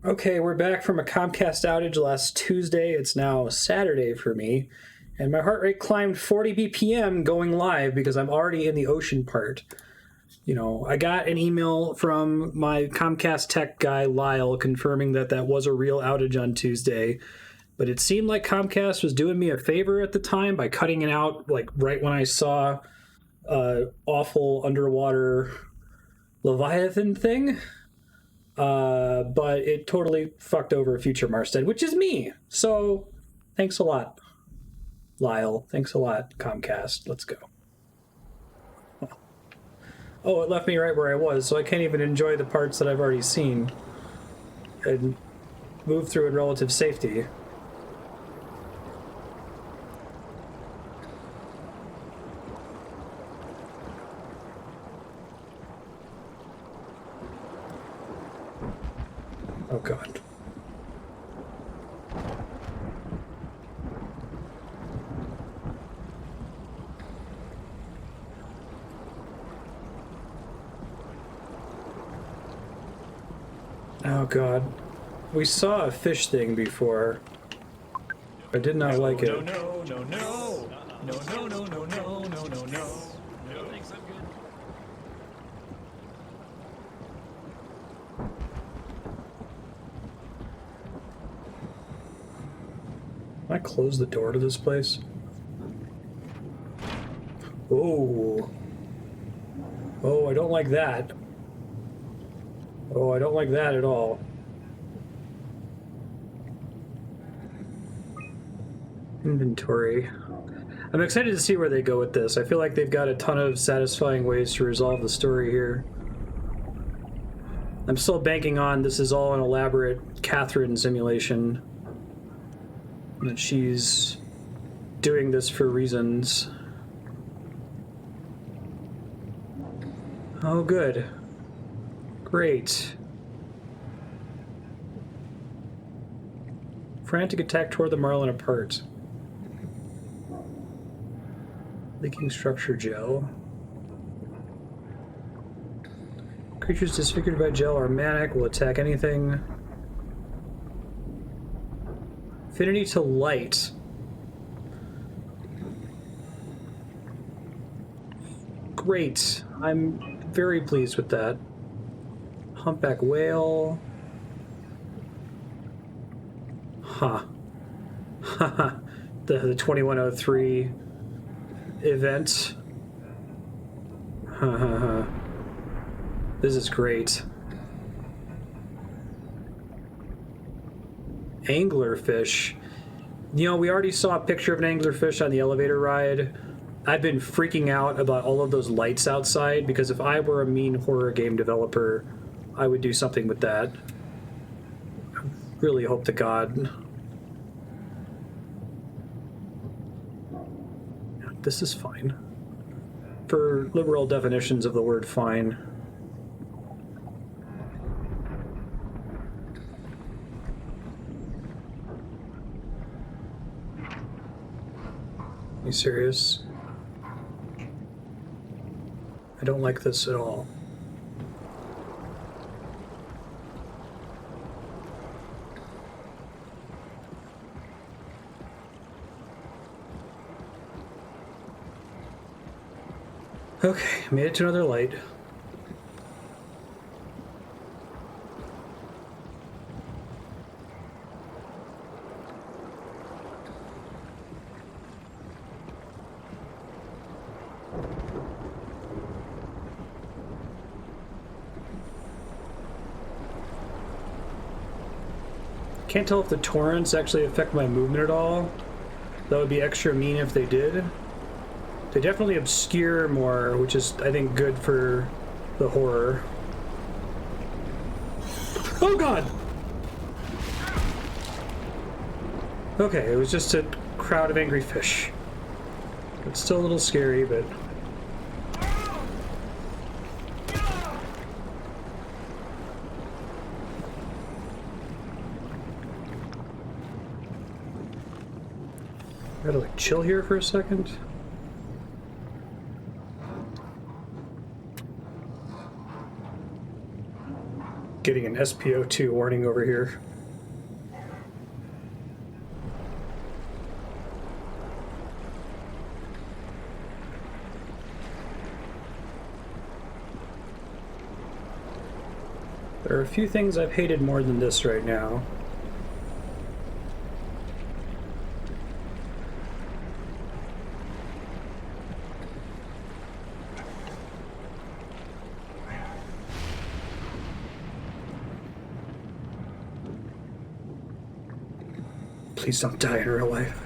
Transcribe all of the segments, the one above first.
Okay, we're back from a Comcast outage last Tuesday. It's now Saturday for me, and my heart rate climbed 40 BPM going live because I'm already in the ocean part. You know, I got an email from my Comcast tech guy, Lyle, confirming that that was a real outage on Tuesday, but it seemed like Comcast was doing me a favor at the time by cutting it out, like, right when I saw awful underwater Leviathan thing. But it totally fucked over future Marstead, which is me. So thanks a lot, Lyle. Thanks a lot, Comcast. Let's go. Oh, it left me right where I was, so I can't even enjoy the parts that I've already seen and move through in relative safety. Oh, God. Oh, God. We saw a fish thing before. I did not like it. No, no, no, no. No, no, no, no, no, no, no, no. No, thanks, I'm good. Can I close the door to this place? Oh. Oh, I don't like that. Oh, I don't like that at all. Inventory. I'm excited to see where they go with this. I feel like they've got a ton of satisfying ways to resolve the story here. I'm still banking on this is all an elaborate Catherine simulation. That she's doing this for reasons. Oh, good. Great. Frantic attack tore the marlin apart. Leaking structure gel. Creatures disfigured by gel are manic, will attack anything. Affinity to light. Great. I'm very pleased with that. Humpback whale. Huh. Haha. the 2103 event. This is great. Anglerfish. You know, we already saw a picture of an anglerfish on the elevator ride. I've been freaking out about all of those lights outside because if I were a mean horror game developer, I would do something with that. I really hope to God. This is fine. For liberal definitions of the word fine. Are you serious? I don't like this at all. Okay, made it to another light. Can't tell if the torrents actually affect my movement at all. That would be extra mean if they did. They definitely obscure more, which is, I think, good for the horror. Oh, God! Okay, it was just a crowd of angry fish. It's still a little scary, but... I gotta, like, chill here for a second. Getting an SPO2 warning over here. There are a few things I've hated more than this right now. Please don't die in real life.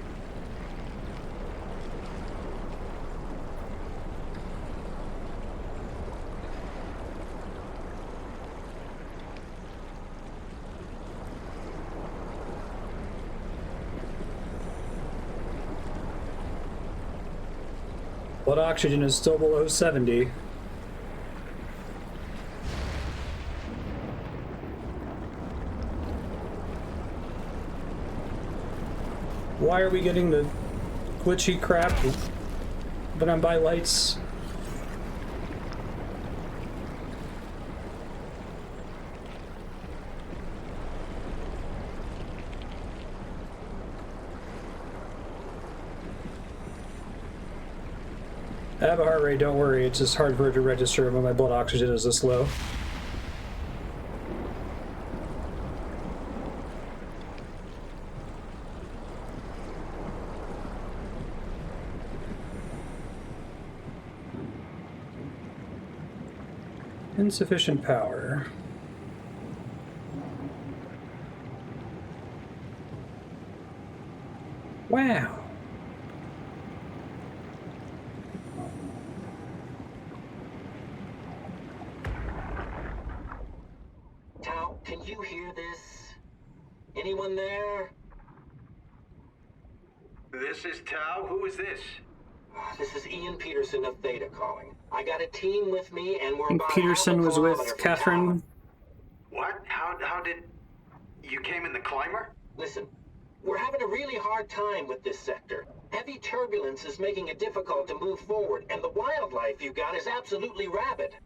Blood oxygen is still below 70. Why are we getting the glitchy crap when I'm by lights? I have a heart rate, don't worry. It's just hard for it to register when my blood oxygen is this low. Insufficient power. Wow. Tao, can you hear this? Anyone there? This is Tao. Who is this? This is Ian Peterson of Theta calling. I got a team with me, and we're about Peterson half a was kilometer with from Catherine. town. What? How did... You came in the climber? Listen, we're having a really hard time with this sector. Heavy turbulence is making it difficult to move forward, and the wildlife you got is absolutely rabid.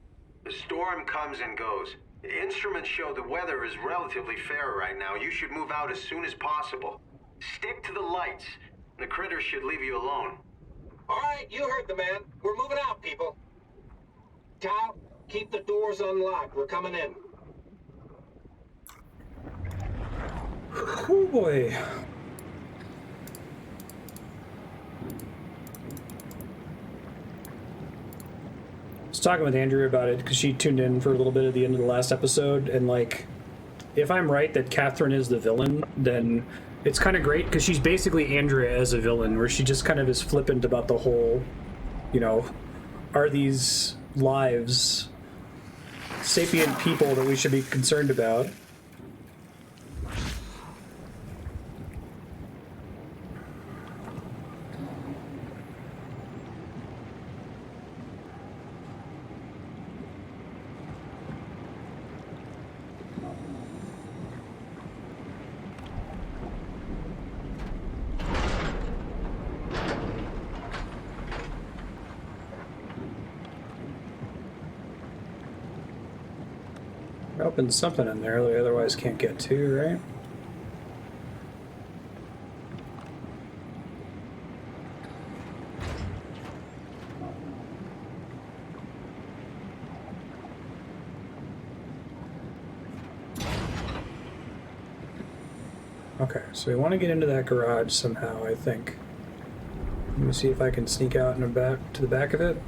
The storm comes and goes. The instruments show the weather is relatively fair right now. You should move out as soon as possible. Stick to the lights. The critters should leave you alone. All right, you heard the man. We're moving out, people. Tao, keep the doors unlocked. We're coming in. Oh boy. I was talking with Andrea about it because she tuned in for a little bit at the end of the last episode, and like, if I'm right that Catherine is the villain, then it's kind of great because she's basically Andrea as a villain, where she just kind of is flippant about the whole, you know, are these lives sapient people that we should be concerned about? Open something in there that we otherwise can't get to, right? Okay, so we want to get into that garage somehow, I think. Let me see if I can sneak out and back to the back of it.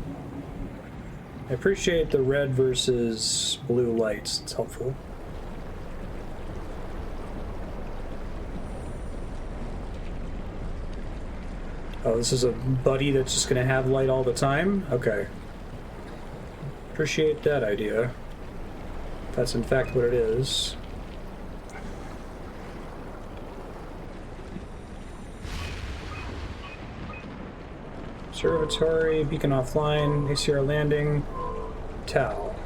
I appreciate the red versus blue lights. It's helpful. Oh, this is a buddy that's just going to have light all the time? Okay. Appreciate that idea. That's in fact what it is. Observatory, beacon offline, ACR landing. Tau.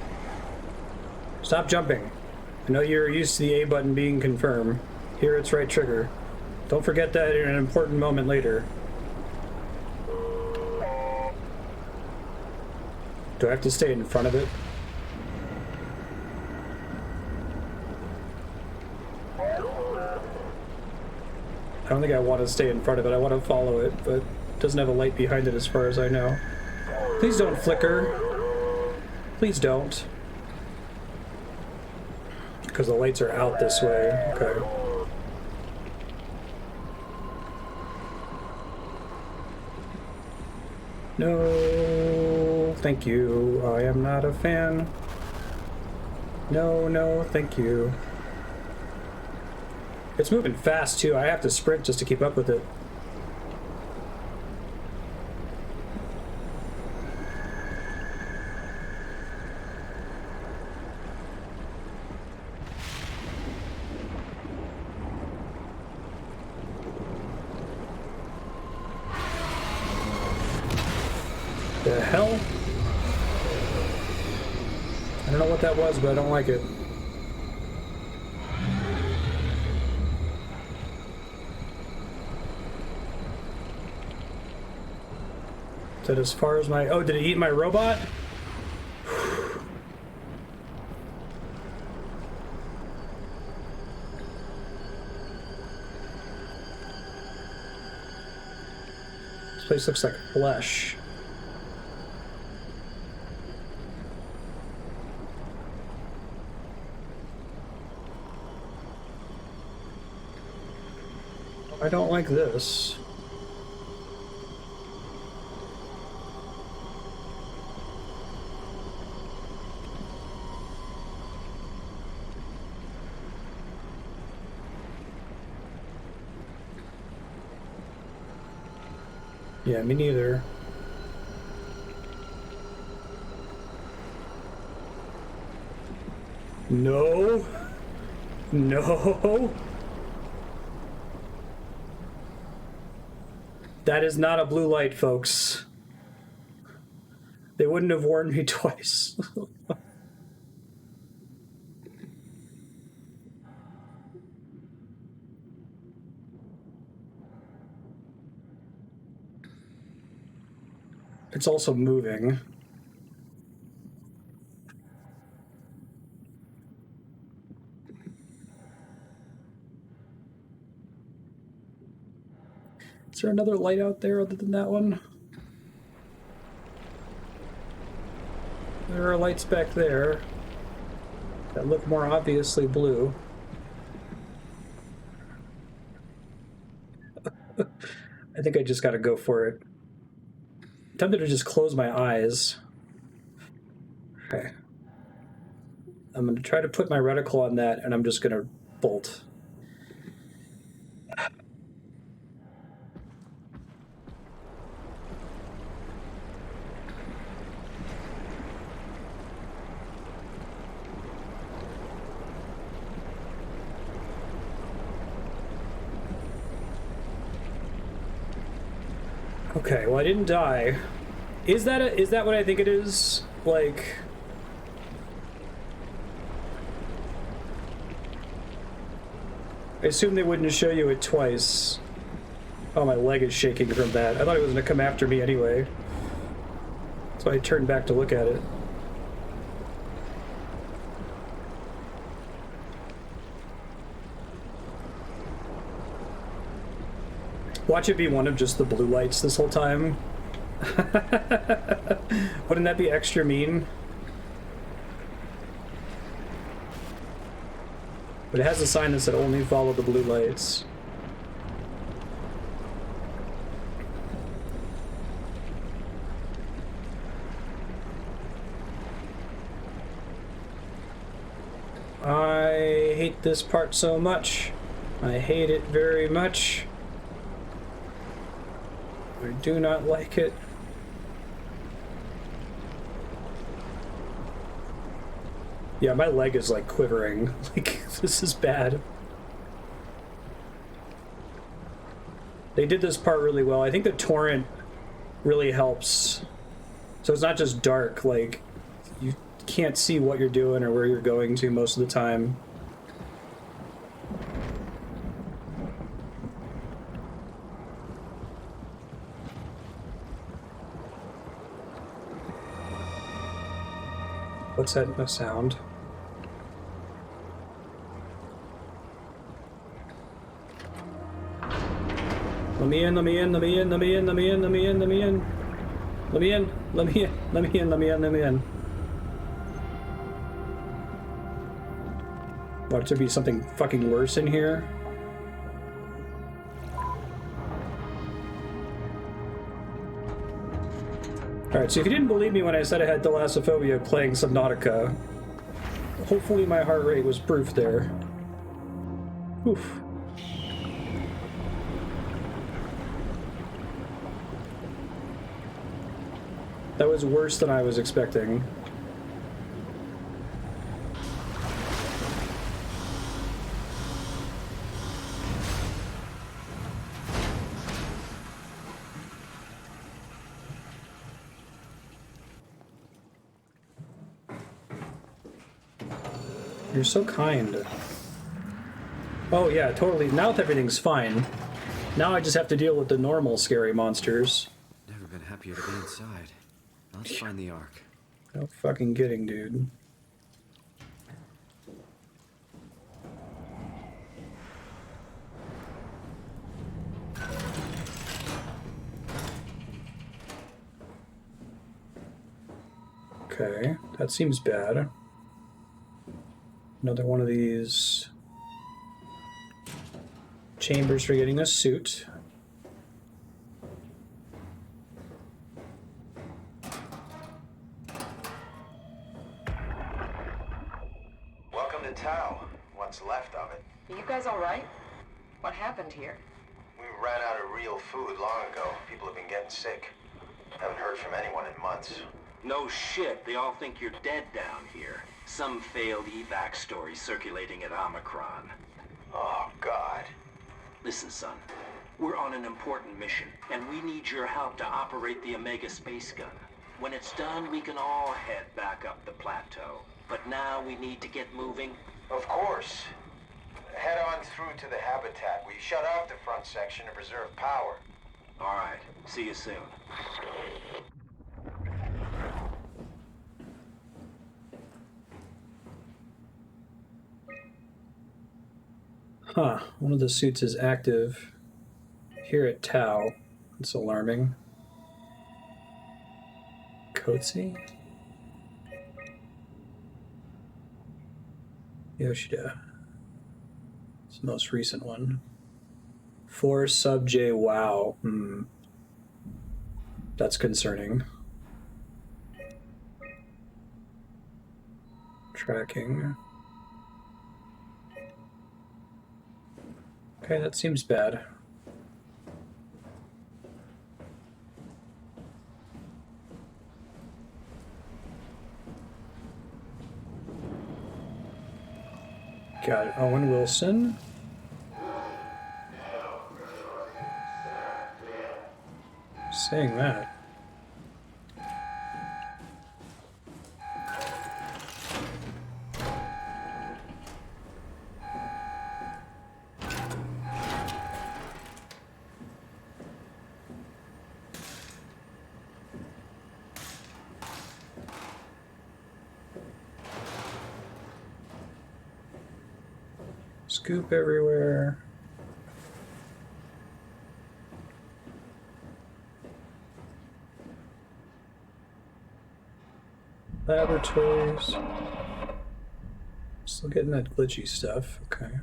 Stop jumping. I know you're used to the A button being confirm. Here it's right trigger. Don't forget that in an important moment later. Do I have to stay in front of it? I don't think I want to stay in front of it. I want to follow it, but it doesn't have a light behind it as far as I know. Please don't flicker. Please don't. Because the lights are out this way. Okay. No, thank you. I am not a fan. No, no, thank you. It's moving fast, too. I have to sprint just to keep up with it. The hell? I don't know what that was, but I don't like it. Is that as far as my... Oh, did it eat my robot? This place looks like flesh. I don't like this. Yeah, me neither. No. No. That is not a blue light, folks. They wouldn't have warned me twice. It's also moving. Is there another light out there other than that one? There are lights back there that look more obviously blue. I think I just gotta go for it. I'm tempted to just close my eyes. Okay. I'm gonna try to put my reticle on that, and I'm just gonna bolt. Okay, well I didn't die. Is that what I think it is? Like... I assume they wouldn't show you it twice. Oh, my leg is shaking from that. I thought it was gonna come after me anyway. So I turned back to look at it. Watch it be one of just the blue lights this whole time. Wouldn't that be extra mean? But it has a sign that said only follow the blue lights. I hate this part so much. I hate it very much. I do not like it. Yeah, my leg is like quivering. Like, this is bad. They did this part really well. I think the torrent really helps. So it's not just dark, like, you can't see what you're doing or where you're going to most of the time. What's that no sound? Let me in, let me in, let me in, let me in, let me in, let me in, let me in. Let me in, let me in, let me in, let me in, let me in. What, to be something fucking worse in here? Alright, so if you didn't believe me when I said I had thalassophobia playing Subnautica, hopefully my heart rate was proof there. Oof. That was worse than I was expecting. You're so kind. Oh yeah, totally. Now that everything's fine. Now I just have to deal with the normal scary monsters. Never been happier to be inside. Let's find the Ark. No fucking kidding, dude. Okay, that seems bad. Another one of these chambers for getting a suit. Welcome to Tau. What's left of it. Are you guys all right? What happened here? We ran out of real food long ago. People have been getting sick. Haven't heard from anyone in months. No shit, they all think you're dead down here. Some failed evac story circulating at Omicron. Oh, God. Listen, son, we're on an important mission, and we need your help to operate the Omega space gun. When it's done, we can all head back up the plateau. But now we need to get moving. Of course. Head on through to the habitat. We shut off the front section to preserve power. All right, see you soon. Huh, one of the suits is active here at Tau. It's alarming. Kotze? Yoshida. It's the most recent one. 4 sub J, wow. That's concerning. Tracking. Okay, that seems bad. Got it. Owen Wilson. Saying that. Scoop everywhere. Laboratories. Still getting that glitchy stuff. Okay.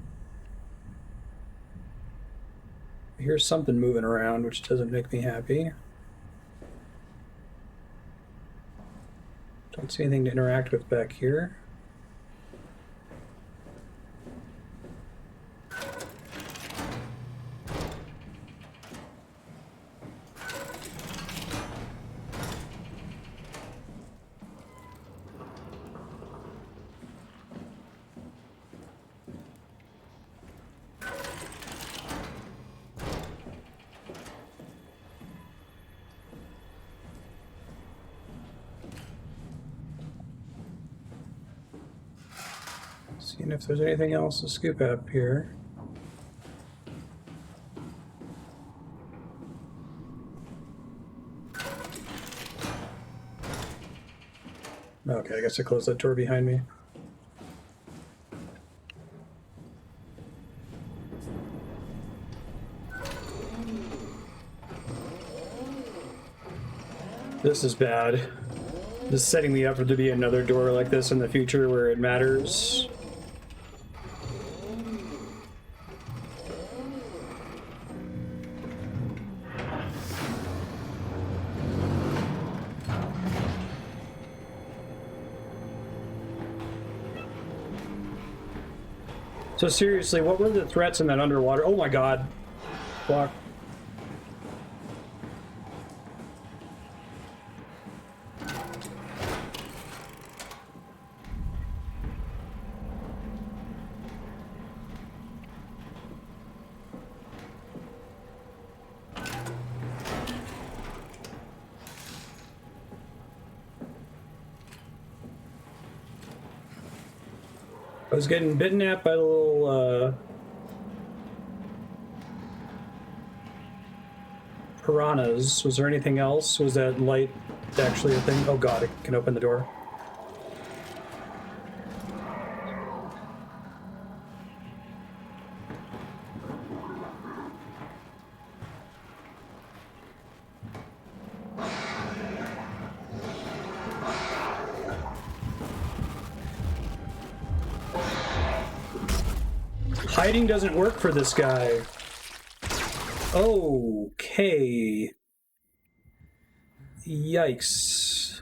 I hear something moving around, which doesn't make me happy. Don't see anything to interact with back here. Seeing if there's anything else to scoop up here. Okay, I guess I closed that door behind me. This is bad. This is setting me up for to be another door like this in the future where it matters. So seriously, what were the threats in that underwater? Oh my god. Fuck. I was getting bitten at by the little, piranhas. Was there anything else? Was that light actually a thing? Oh god, it can open the door. Hiding doesn't work for this guy. Okay. Yikes.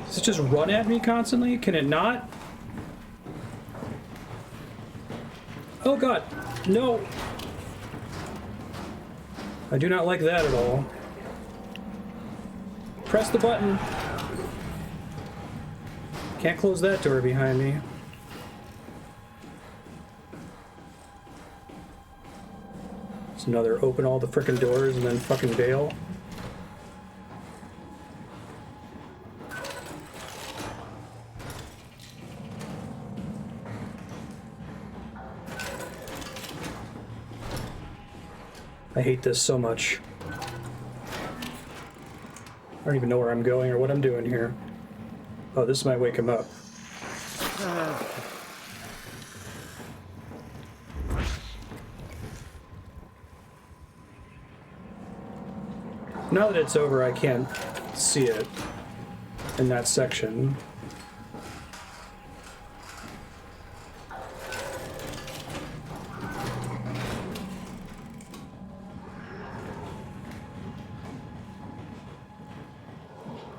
Does it just run at me constantly? Can it not? Oh god, no! I do not like that at all. Press the button. Can't close that door behind me. It's another open all the frickin' doors and then fucking bail. I hate this so much. I don't even know where I'm going or what I'm doing here. Oh, this might wake him up. Now that it's over, I can't see it in that section.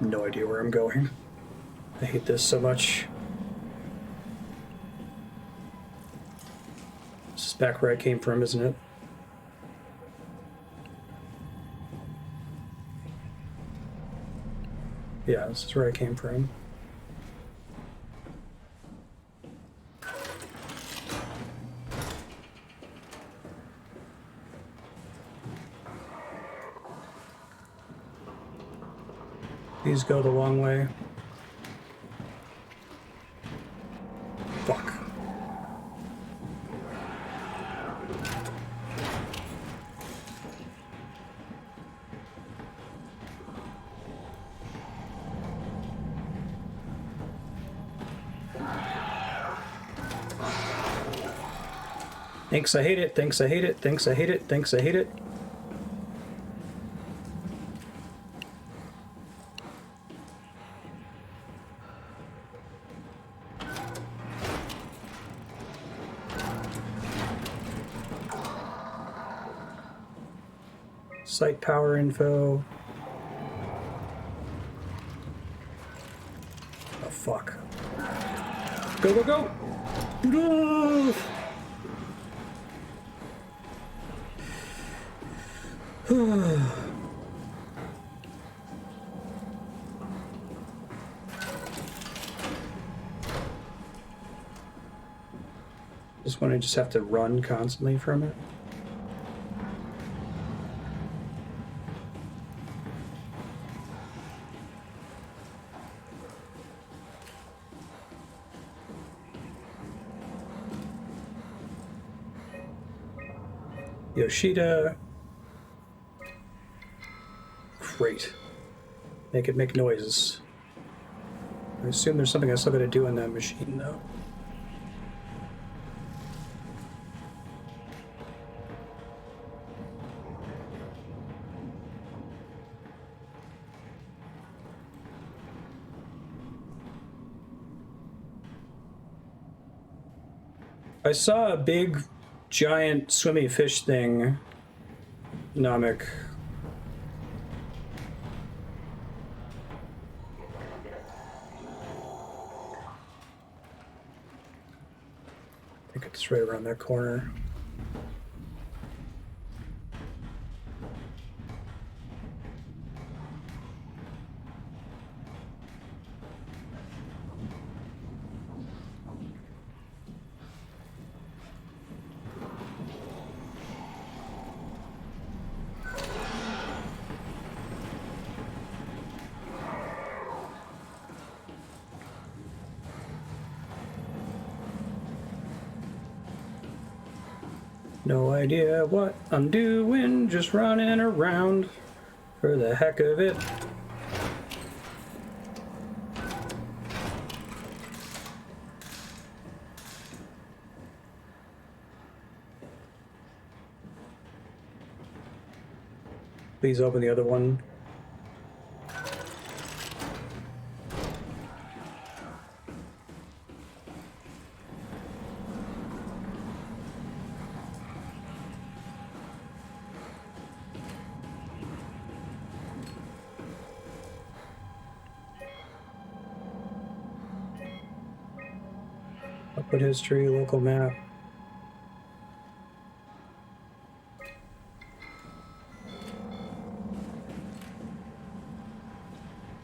No idea where I'm going. I hate this so much. This is back where I came from, isn't it? Yeah, this is where I came from. These go the long way. Fuck. Thanks, I hate it. Thanks, I hate it. Thanks, I hate it. Thanks, I hate it. Site power info. Oh, fuck. Go, go, go! No! This one I just have to run constantly from it. Yoshida. Great. Make it make noises. I assume there's something I still gotta do on that machine, though. I saw a big, giant, swimmy fish thing, Namek. I think it's right around that corner. No idea what I'm doing, just running around for the heck of it. Please open the other one. Output history, local map.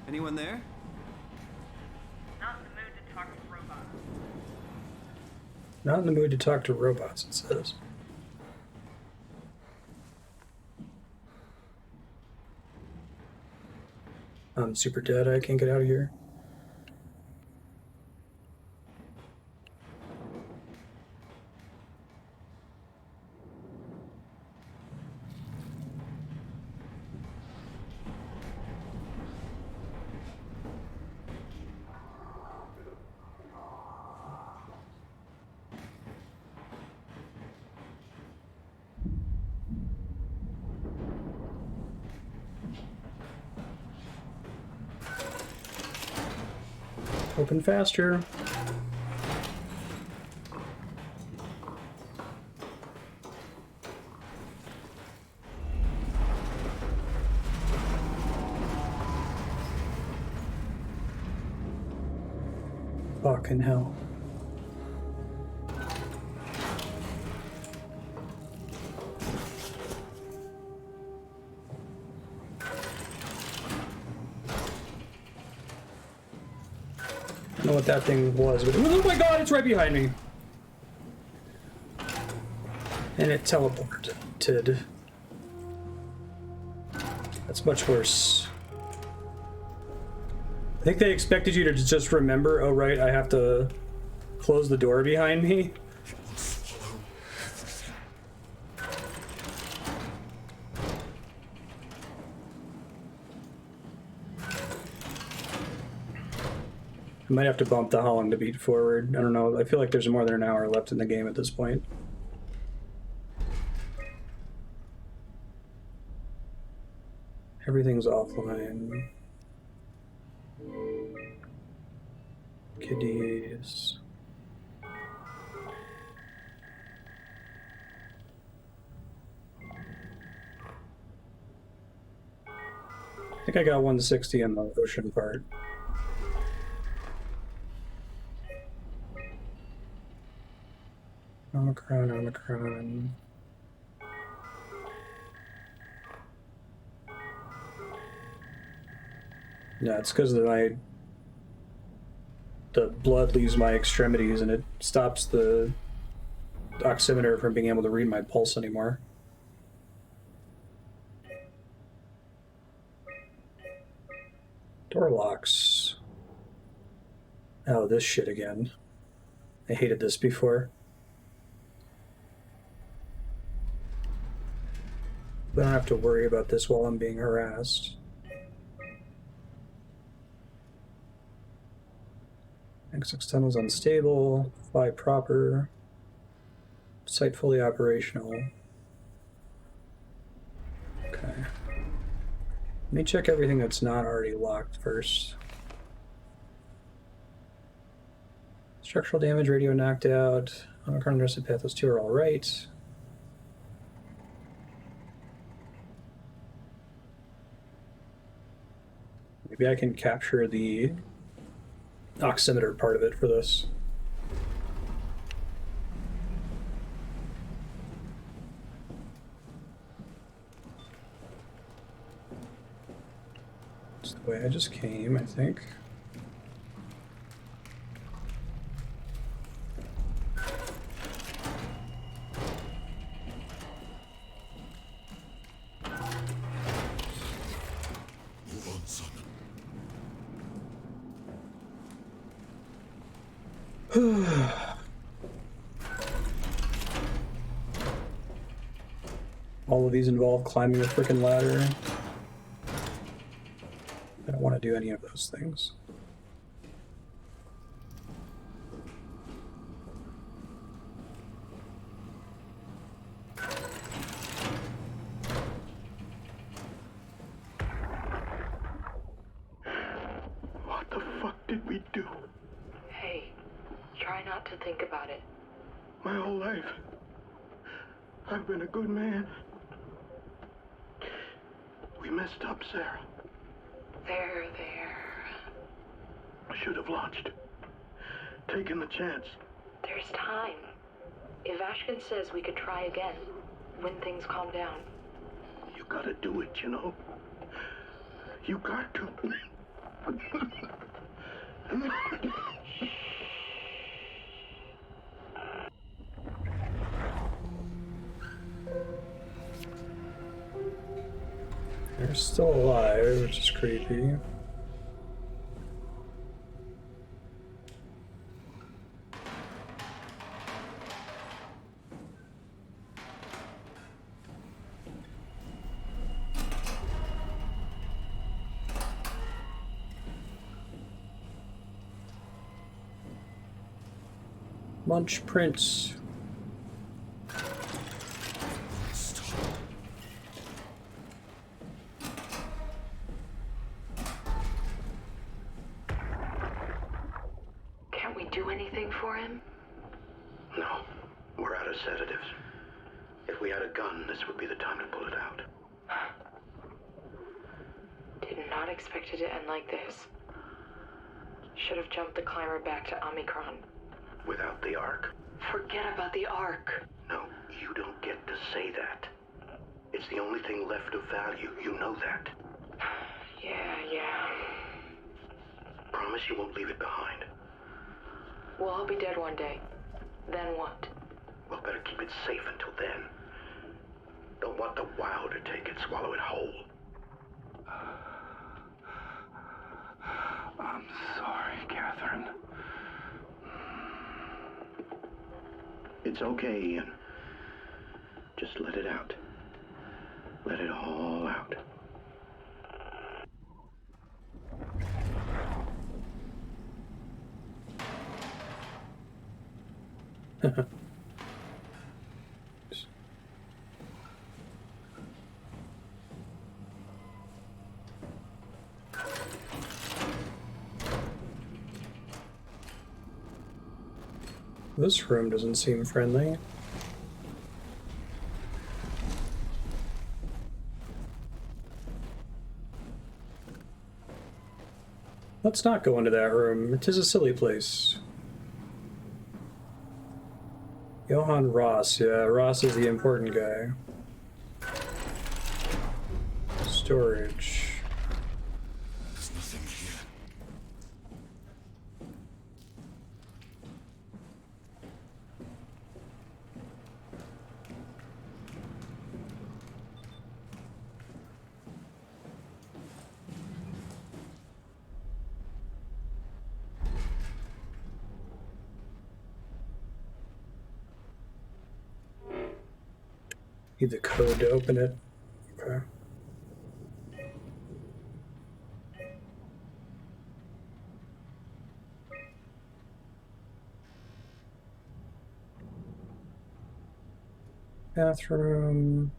Anyone there? Not in the mood to talk to robots. Not in the mood to talk to robots, it says. I'm super dead, I can't get out of here. Open faster. Fucking hell. I don't know what that thing was, but oh my god, it's right behind me. And it teleported. That's much worse. I think they expected you to just remember, oh right, I have to close the door behind me. I might have to bump the Holland to beat forward. I don't know. I feel like there's more than an hour left in the game at this point. Everything's offline. Kiddies. I think I got 160 on the ocean part. Omicron. Yeah, it's because the blood leaves my extremities and it stops the oximeter from being able to read my pulse anymore. Door locks. Oh, this shit again. I hated this before. I don't have to worry about this while I'm being harassed. X tunnels unstable. Fly proper. Site fully operational. Okay. Let me check everything that's not already locked first. Structural damage, radio knocked out. Omicron arrested path, those two are all right. Maybe I can capture the oximeter part of it for this. It's the way I just came, I think. All of these involve climbing a freaking ladder. I don't want to do any of those things. What the fuck did we do? Hey, try not to think about it. My whole life, I've been a good man. We messed up, Sarah. There. I should have launched. Taken the chance. There's time. If Ashkin says we could try again, when things calm down. You gotta do it, you know? You got to. They're still alive, which is creepy. Munch prints. Can't we do anything for him? No, we're out of sedatives. If we had a gun, this would be the time to pull it out. Did not expect it to end like this. Should have jumped the climber back to Omicron. Without the Ark. Forget about the Ark. No, you don't get to say that. It's the only thing left of value. You know that. Yeah. Promise you won't leave it behind. We'll all be dead one day. Then what? Well, better keep it safe until then. Don't want the wow to take it, swallow it whole. I'm sorry, Catherine. It's okay, Ian. Just let it out. Let it all out. This room doesn't seem friendly. Let's not go into that room. It is a silly place. Johann Ross. Yeah, Ross is the important guy. Storage. There's nothing here. Need the code to open it. Okay. Bathroom.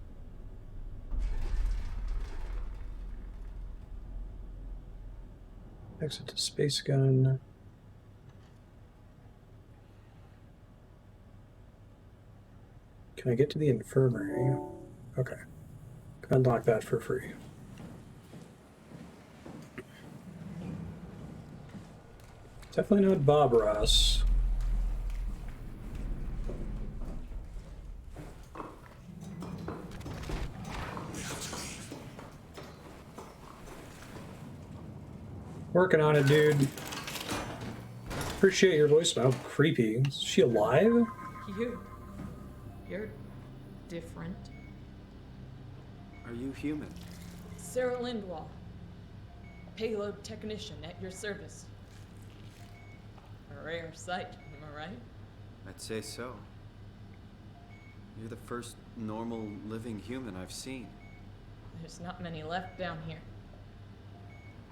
Exit to space gun. Can I get to the infirmary? Okay. Unlock that for free. Definitely not Bob Ross. Working on it, dude. Appreciate your voicemail. Creepy. Is she alive? You're different. Are you human? Sarah Lindwall, payload technician at your service. A rare sight, am I right? I'd say so. You're the first normal living human I've seen. There's not many left down here.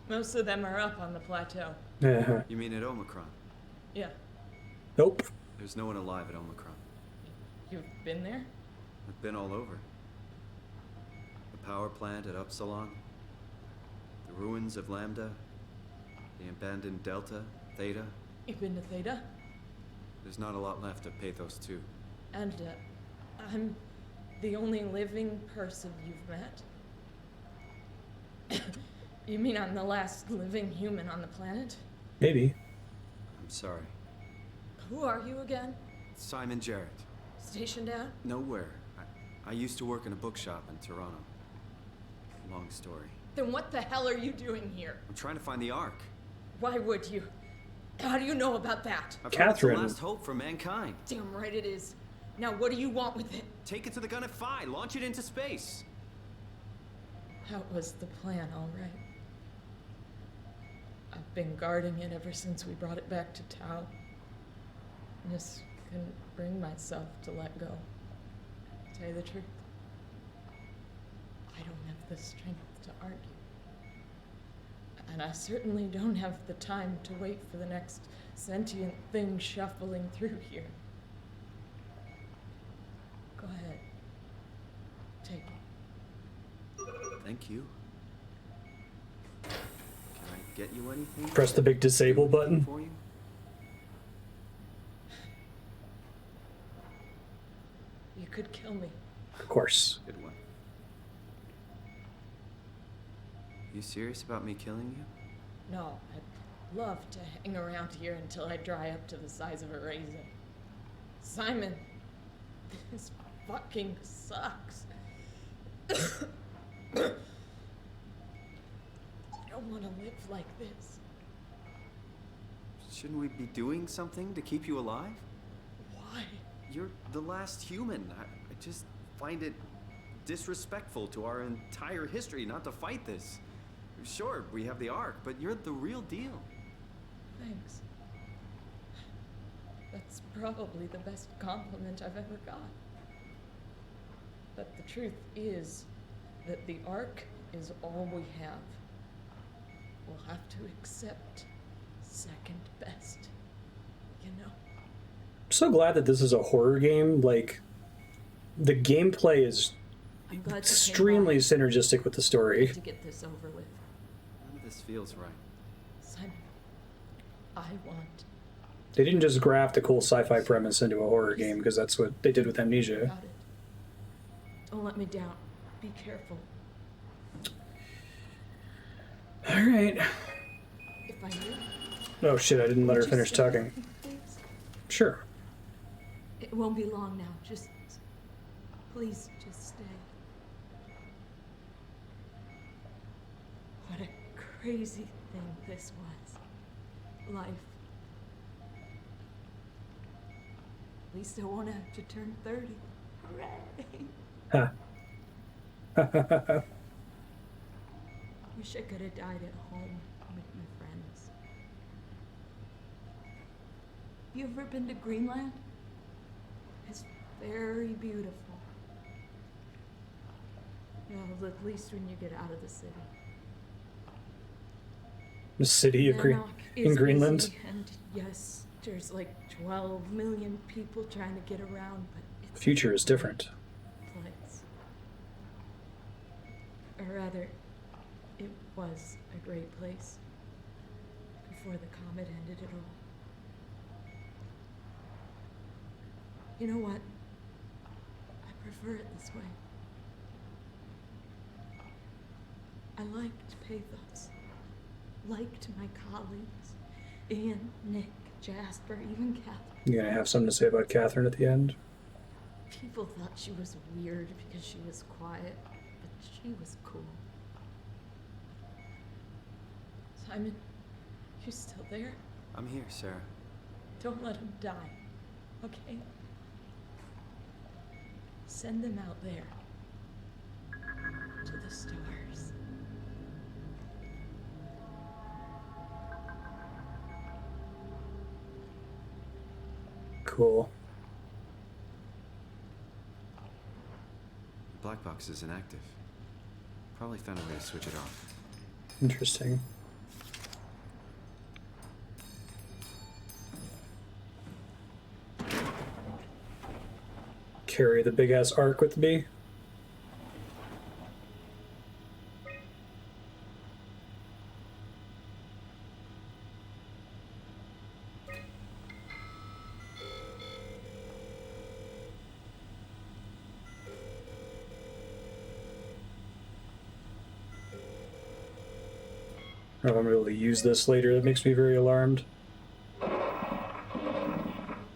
Most of them are up on the plateau. You mean at Omicron? Yeah. Nope. There's no one alive at Omicron. You've been there? I've been all over. The power plant at Upsilon, the ruins of Lambda, the abandoned Delta, Theta. You've been to Theta? There's not a lot left of Pathos 2. And, I'm the only living person you've met? You mean I'm the last living human on the planet? Maybe. I'm sorry. Who are you again? Simon Jarrett. Stationed out? Nowhere. I used to work in a bookshop in Toronto. Long story. Then what the hell are you doing here? I'm trying to find the Ark. Why would you? How do you know about that? I've heard it's Catherine. the last hope for mankind. Damn right it is. Now what do you want with it? Take it to the Gun at Phi. Launch it into space. That was the plan, all right. I've been guarding it ever since we brought it back to Tau. Just couldn't bring myself to let go. To tell you the truth, I don't have the strength to argue. And I certainly don't have the time to wait for the next sentient thing shuffling through here. Go ahead. Take it. Thank you. Can I get you anything? Press the big disable button. For you? You could kill me. Of course. Good one. You serious about me killing you? No, I'd love to hang around here until I dry up to the size of a raisin. Simon, this fucking sucks. I don't want to live like this. Shouldn't we be doing something to keep you alive? Why? You're the last human. I just find it disrespectful to our entire history not to fight this. Sure, we have the Ark, but you're the real deal. Thanks. That's probably the best compliment I've ever got. But the truth is that the Ark is all we have. We'll have to accept second best, you know? I'm so glad that this is a horror game. Like, the gameplay is I'm glad extremely synergistic with the story. to get this over with. None of this feels right. Simon, I want They didn't just graft a cool sci-fi premise into a horror game, because that's what they did with Amnesia. got it. Don't let me down. Be careful. All right. If I knew, Oh shit, I didn't let her would you finish stay talking. with me, please? Sure. It won't be long now. Just please, just stay. What a crazy thing this was. Life. At least I won't have to turn 30. Hooray. Huh. Wish I could have died at home with my friends. You ever been to Greenland? It's very beautiful. Well, at least when you get out of the city. The city of Airlock in is Greenland. busy, and yes, there's like 12 million people trying to get around, but it's Future is different. Or rather, it was a great place. Before the comet ended it all. You know what? I prefer it this way. I liked Pathos. Liked my colleagues. Ian, Nick, Jasper, even Catherine. You gonna have something to say about Catherine at the end? People thought she was weird because she was quiet, but she was cool. Simon, you still there? I'm here, Sarah. Don't let him die, okay? Send them out there. To the stars. Cool. The black box is inactive. Probably found a way to switch it off. Interesting. Carry the big ass arc with me. I don't know if I'm able to use this later. That makes me very alarmed.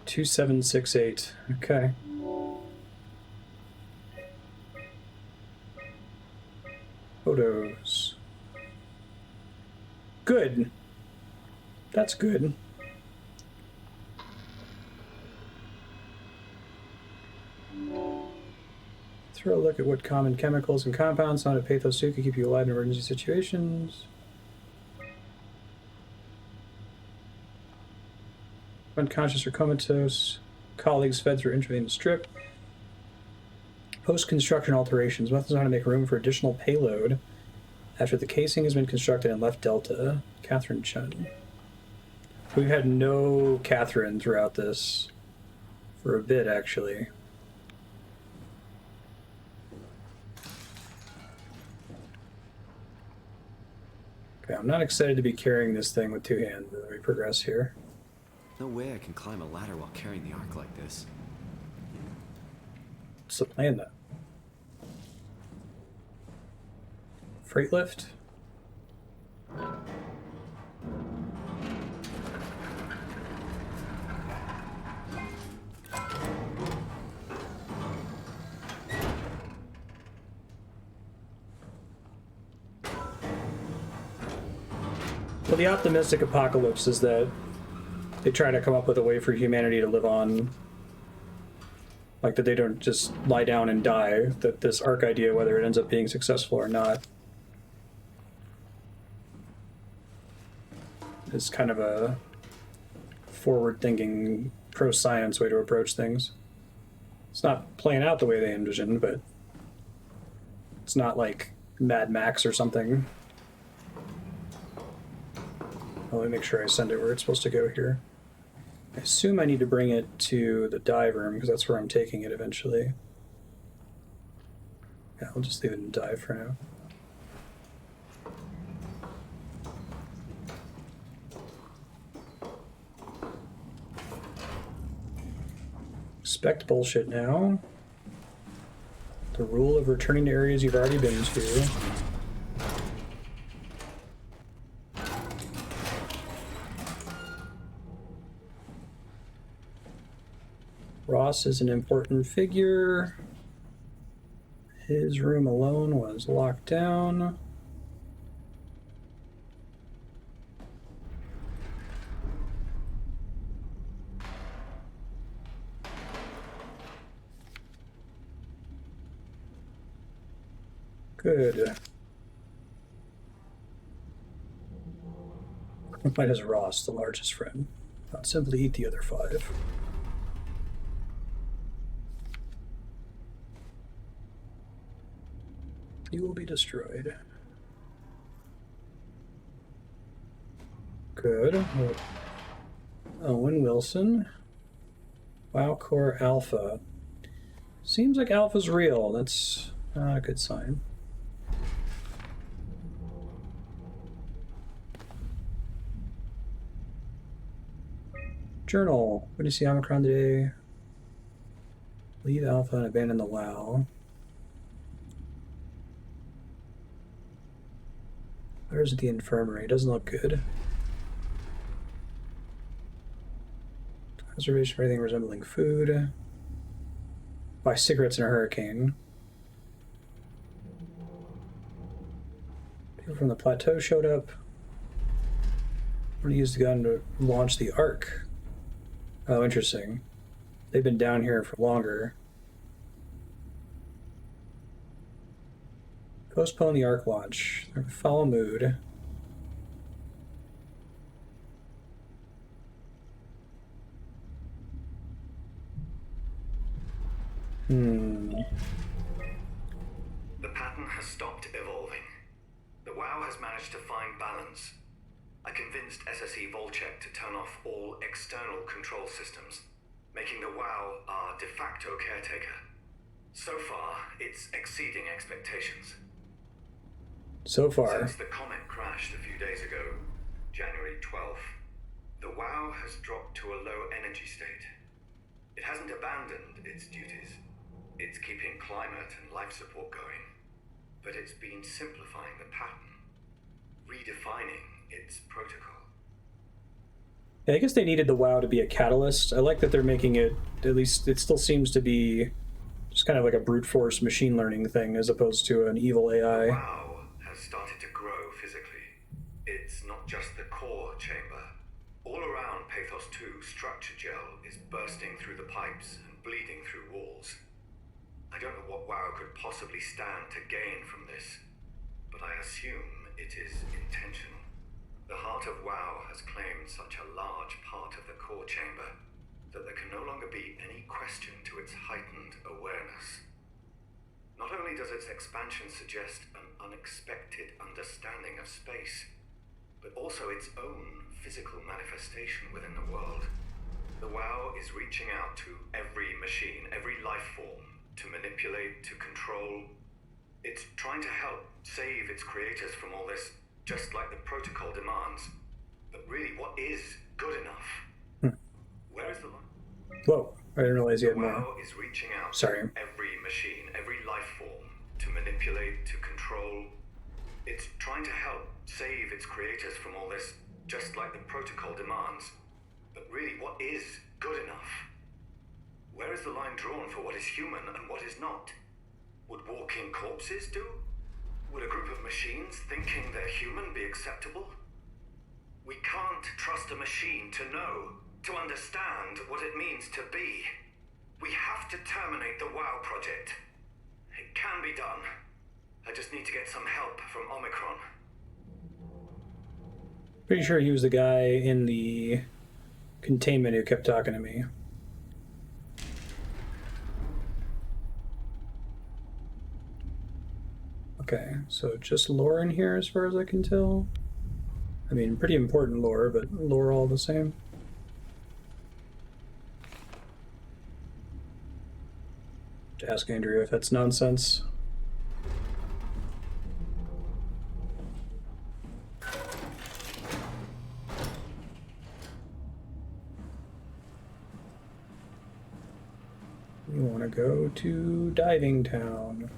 2768. Okay. Photos. Good. That's good. Throw a look at what common chemicals and compounds found at Pathos 2 can keep you alive in emergency situations. Unconscious or comatose. Colleagues fed through intravenous drip. Post-construction alterations. Methods on how to make room for additional payload after the casing has been constructed and left Delta. Catherine Chun. We've had no Catherine throughout this for a bit, actually. Okay, I'm not excited to be carrying this thing with two hands as we progress here. No way I can climb a ladder while carrying the ark like this. What's the plan then? Freight lift? Well, the optimistic apocalypse is that they try to come up with a way for humanity to live on. Like that they don't just lie down and die. That this arc idea, whether it ends up being successful or not, is kind of a forward-thinking, pro-science way to approach things. It's not playing out the way they envisioned, but it's not like Mad Max or something. Let me make sure I send it where it's supposed to go here. I assume I need to bring it to the dive room because that's where I'm taking it eventually. Yeah, I'll just leave it in dive for now. Expect bullshit now. The rule of returning to areas you've already been to. Ross is an important figure. His room alone was locked down. Good. Why does Ross, the largest friend, not simply eat the other 5? You will be destroyed. Good. Owen Wilson. WoW Core Alpha. Seems like Alpha's real. That's not a good sign. Journal. When you see Omicron today, leave Alpha and abandon the WoW. Where's the infirmary? Doesn't look good. Reservation for anything resembling food. Buy cigarettes in a hurricane. People from the plateau showed up. I'm going to use the gun to launch the Ark. Oh, interesting. They've been down here for longer. Postpone the Ark launch. Foul mood. The pattern has stopped evolving. The WoW has managed to find balance. I convinced SSE Volcheck to turn off all external control systems, making the WoW our de facto caretaker. So far, it's exceeding expectations. So far. Since the comet crashed a few days ago, January 12th, the WoW has dropped to a low energy state. It hasn't abandoned its duties. It's keeping climate and life support going, but it's been simplifying the pattern, redefining its protocol. Yeah, I guess they needed the WoW to be a catalyst. I like that they're making it, at least it still seems to be just kind of like a brute force machine learning thing as opposed to an evil AI. The WoW has started to grow physically. It's not just the core chamber. All around Pathos 2 structure gel is bursting through the pipes and bleeding through walls. I don't know what WoW could possibly stand to gain from this, but I assume it is intentional. The heart of WoW has claimed such a large part of the core chamber that there can no longer be any question to its heightened awareness. Not only does its expansion suggest an unexpected understanding of space, but also its own physical manifestation within the world. The WoW is reaching out to every machine, every life form, to manipulate, to control. It's trying to help save its creators from all this, just like the protocol demands. But really, what is good enough? Where is the line? Whoa, I didn't realize you had The more. WoW is reaching out Sorry. to every machine, every life form, to manipulate, to control. It's trying to help save its creators from all this, just like the protocol demands. But really, what is good enough? Where is the line drawn for what is human and what is not? Would walking corpses do? Would a group of machines thinking they're human be acceptable? We can't trust a machine to know, to understand what it means to be. We have to terminate the WoW project. It can be done. I just need to get some help from Omicron. Pretty sure he was the guy in the containment who kept talking to me. Okay, so just lore in here as far as I can tell. I mean, pretty important lore, but lore all the same. To ask Andrew if that's nonsense. We want to go to Diving Town.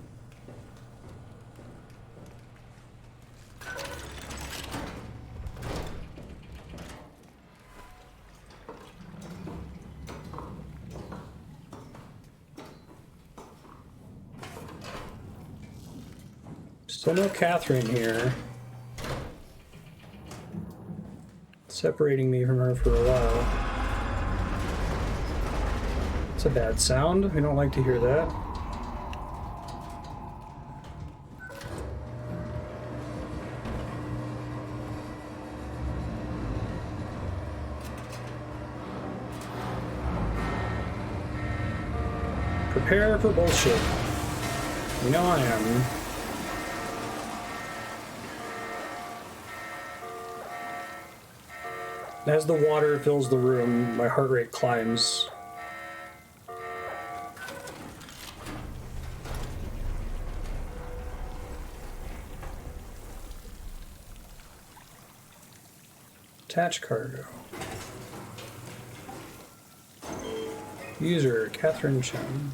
Still no Catherine here. Separating me from her for a while. It's a bad sound. We don't like to hear that. Prepare for bullshit. You know I am. As the water fills the room, my heart rate climbs. Attach cargo. User, Catherine Chen.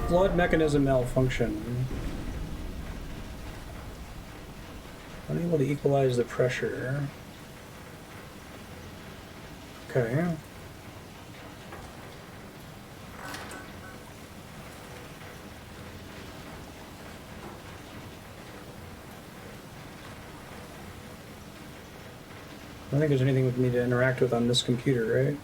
Flood mechanism malfunction. Unable to equalize the pressure. Okay. I don't think there's anything with me to interact with on this computer, right?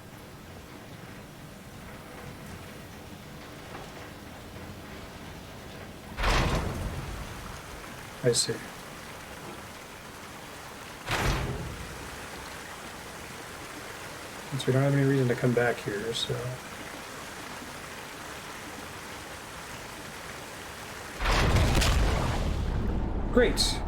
I see. Since we don't have any reason to come back here, so... Great!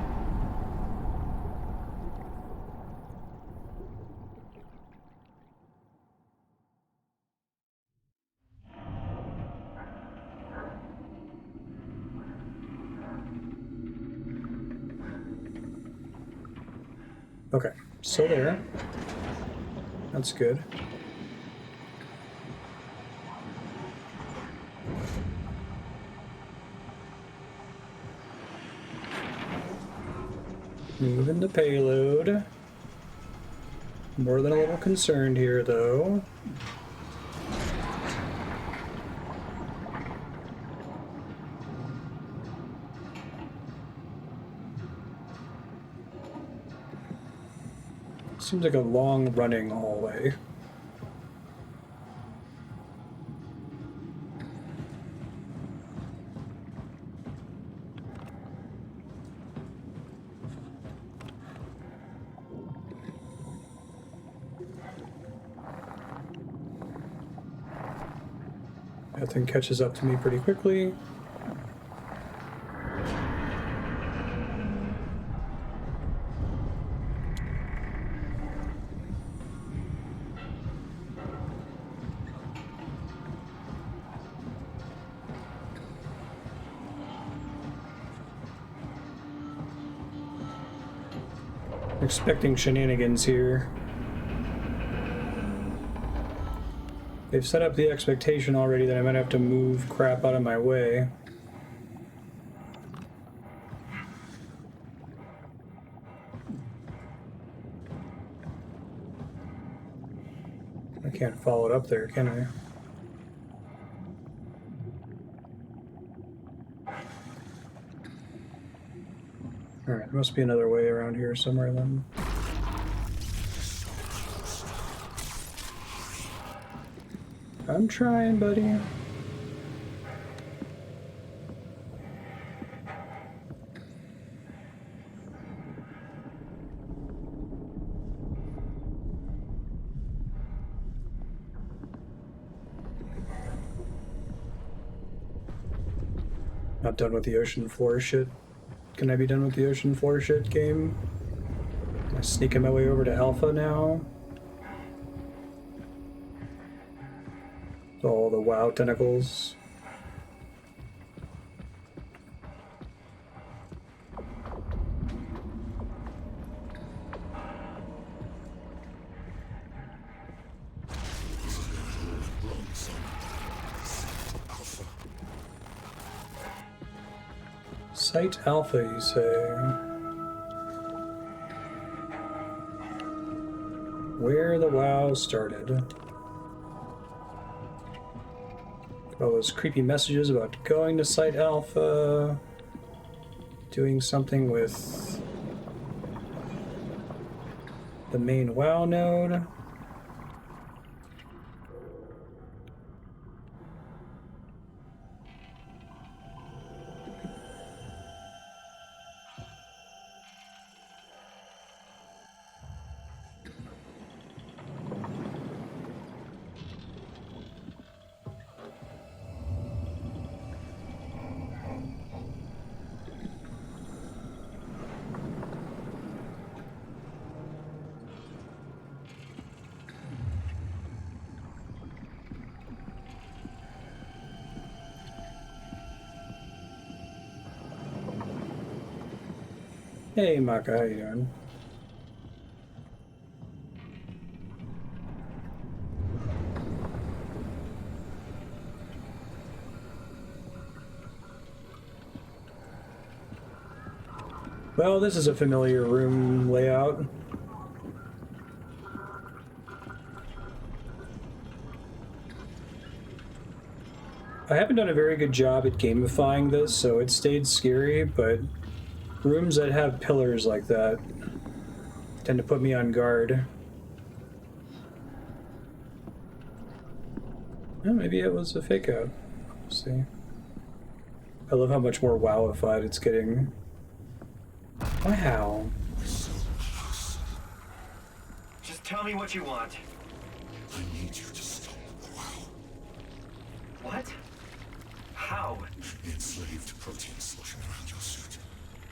Okay, so there. That's good. Moving the payload. More than a little concerned here, though. Seems like a long-running hallway. That thing catches up to me pretty quickly. Expecting shenanigans here. They've set up the expectation already that I might have to move crap out of my way. I can't follow it up there, can I? Alright, there must be another way around here somewhere then. I'm trying, buddy. Not done with the ocean floor shit. Can I be done with the ocean floor shit game? Am I sneaking my way over to Alpha now? All the WoW tentacles. Site Alpha, you say? Where the WoW started. All those creepy messages about going to Site Alpha, doing something with the main WoW node. Hey, Maka, how you doing? Well, this is a familiar room layout. I haven't done a very good job at gamifying this, so it stayed scary, but rooms that have pillars like that tend to put me on guard. Oh, maybe it was a fake out. Let's see. I love how much more wowified it's getting. Wow. Just tell me what you want. I need you to stop the wow. What? How? The enslaved protein sloshing around your suit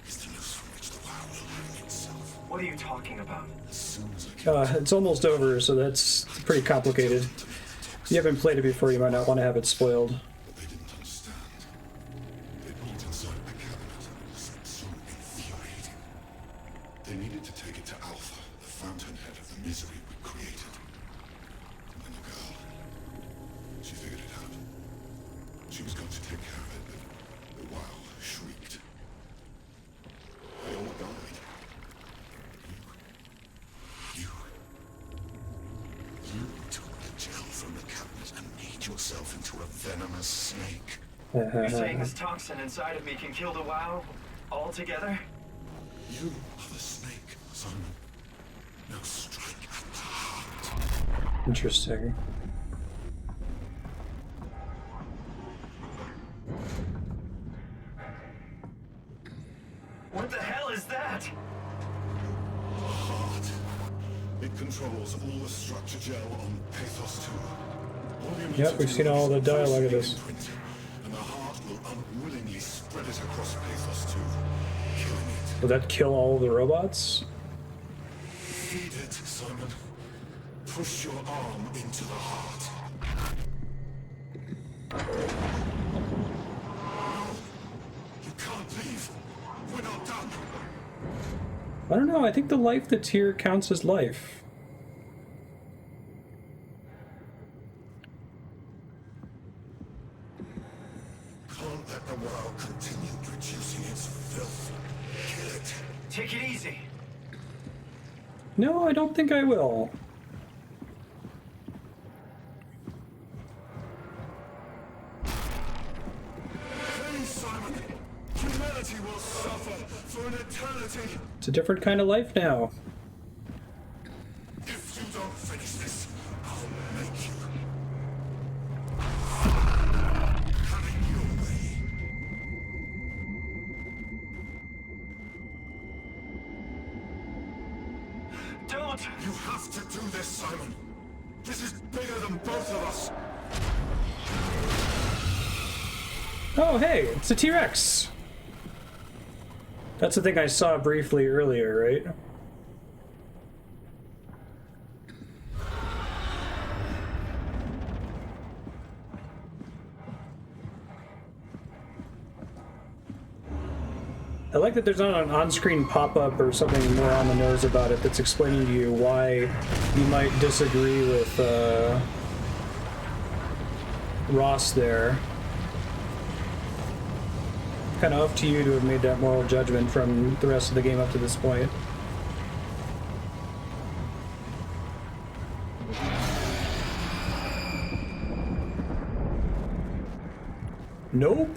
is the noose from which the wow will hang itself. What are you talking about? As soon as I can It's almost over, so that's pretty complicated. If you haven't played it before, you might not want to have it spoiled. They didn't understand. They pulled inside the cabinet was so infuriating. They needed to take it to Alpha, the fountainhead of the misery we created. And then the girl, she figured it out. She was going to take care of it, but the wow shrieked. They all died. You took the gel from the cabinet and made yourself into a venomous snake. You're saying this toxin inside of me can kill the WoW altogether? You are the snake, Simon. Now strike at the heart. Interesting. What the hell is that? The heart. It controls all the structure gel on Pathos 2. All you need Yep, to we've do seen all is the dialogue of reverse this. the imprint, and the heart will unwillingly spread it across Pathos 2, killing it. Will that kill all the robots? Feed it, Simon. Push your arm into the heart. No. You can't leave. We're not done. I don't know, I think the life that's here counts as life. Can't let the WoW continue producing its filth. Kill it. Take it easy. No, I don't think I will. Please, Simon. Humanity will suffer for an eternity. It's a different kind of life now. If you don't finish this, I'll make you. Having your way. Don't! You have to do this, Simon. This is bigger than both of us. Oh, hey, it's a T-Rex. That's the thing I saw briefly earlier, right? I like that there's not an on-screen pop-up or something more on the nose about it that's explaining to you why you might disagree with Ross there. Kind of up to you to have made that moral judgment from the rest of the game up to this point. Nope.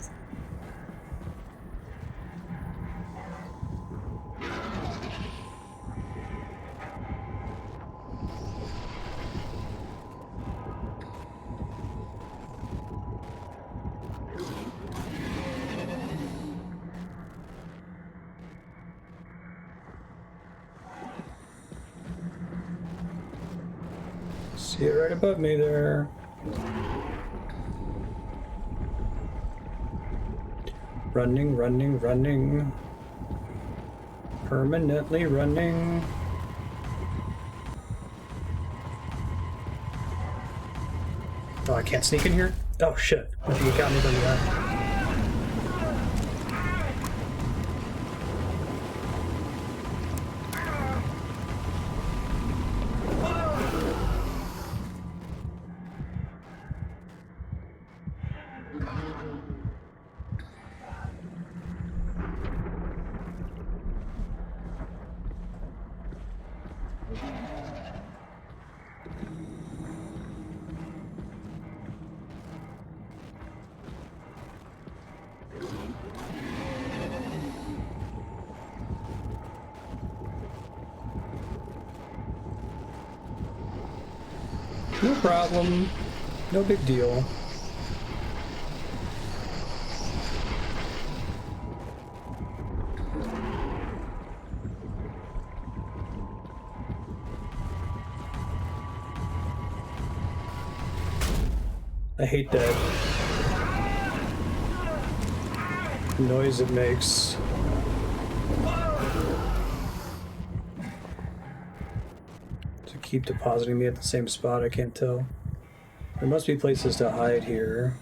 See it right above me there. Running, running, running. Permanently running. Oh, I can't sneak in here? Oh shit. I think it got me from the back. No problem. No big deal. I hate that noise it makes. To keep depositing me at the same spot, I can't tell. There must be places to hide here.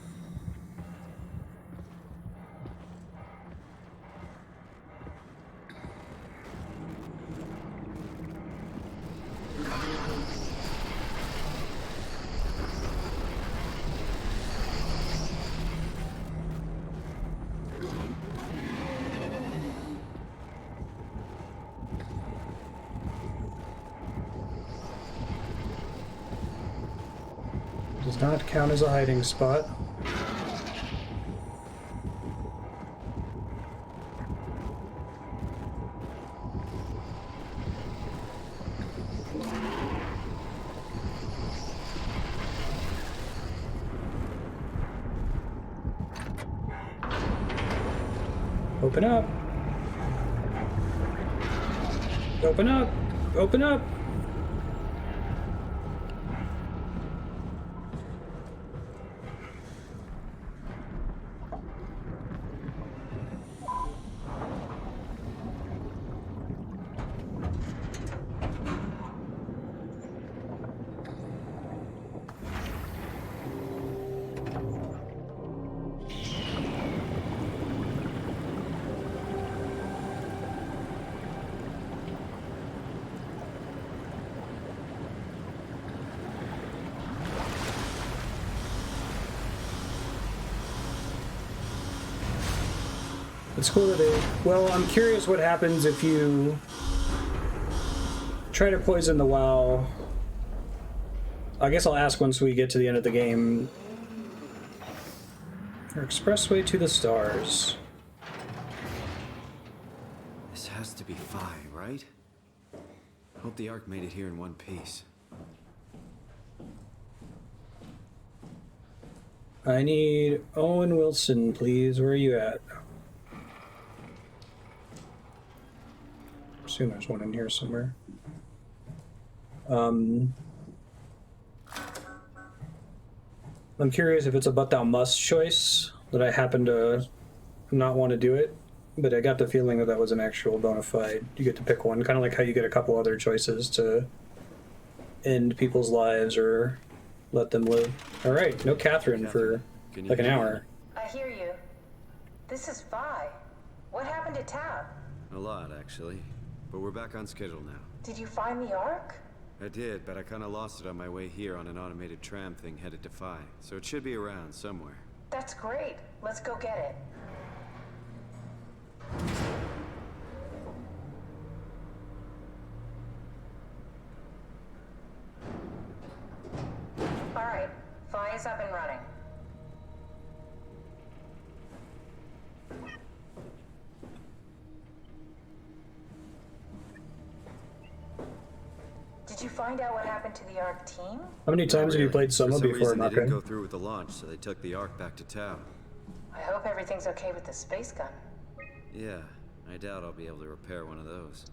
Does not count as a hiding spot. Open up. Open up. Open up. It's cool that they... Well, I'm curious what happens if you try to poison the WoW. I guess I'll ask once we get to the end of the game. Our expressway to the stars. This has to be Phi, right? Hope the Ark made it here in one piece. I need Owen Wilson, please. Where are you at? I assume there's one in here somewhere. I'm curious if it's a but thou must choice that I happen to not want to do it, but I got the feeling that that was an actual bona fide. You get to pick one, kind of like how you get a couple other choices to end people's lives or let them live. All right, no Catherine for like an hour. I hear you. This is Phi. What happened to Tab? A lot, actually. But we're back on schedule now. Did you find the Ark? I did, but I kind of lost it on my way here on an automated tram thing headed to Phi. So it should be around somewhere. That's great. Let's go get it. All right. Phi is up and running. Did you find out what happened to the Ark team? How many times have you played SOMA before, They didn't Marstead? go through with the launch, so they took the Ark back to town. I hope everything's okay with the space gun. Yeah, I doubt I'll be able to repair one of those.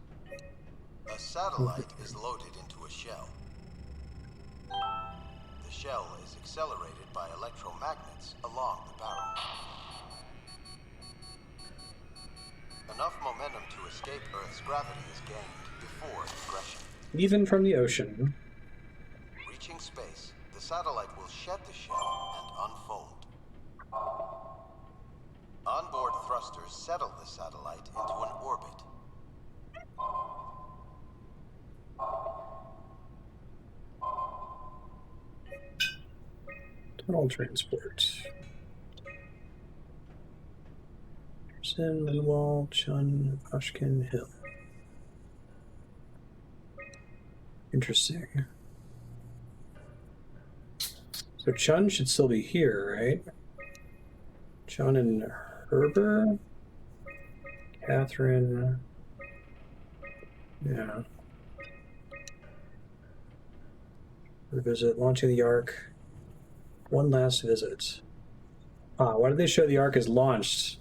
A satellite is loaded into a shell. The shell is accelerated by electromagnets along the barrel. Enough momentum to escape Earth's gravity is gained before regression. Even from the ocean. Reaching space, the satellite will shed the shell and unfold. Onboard thrusters settle the satellite into an orbit. Tunnel transport. Lindwall, Chun, Ashkin Hill. Interesting. So Chun should still be here, right? Chun and Herber? Catherine. Yeah. Visit, launching the Ark. One last visit. Why did they show the Ark is launched?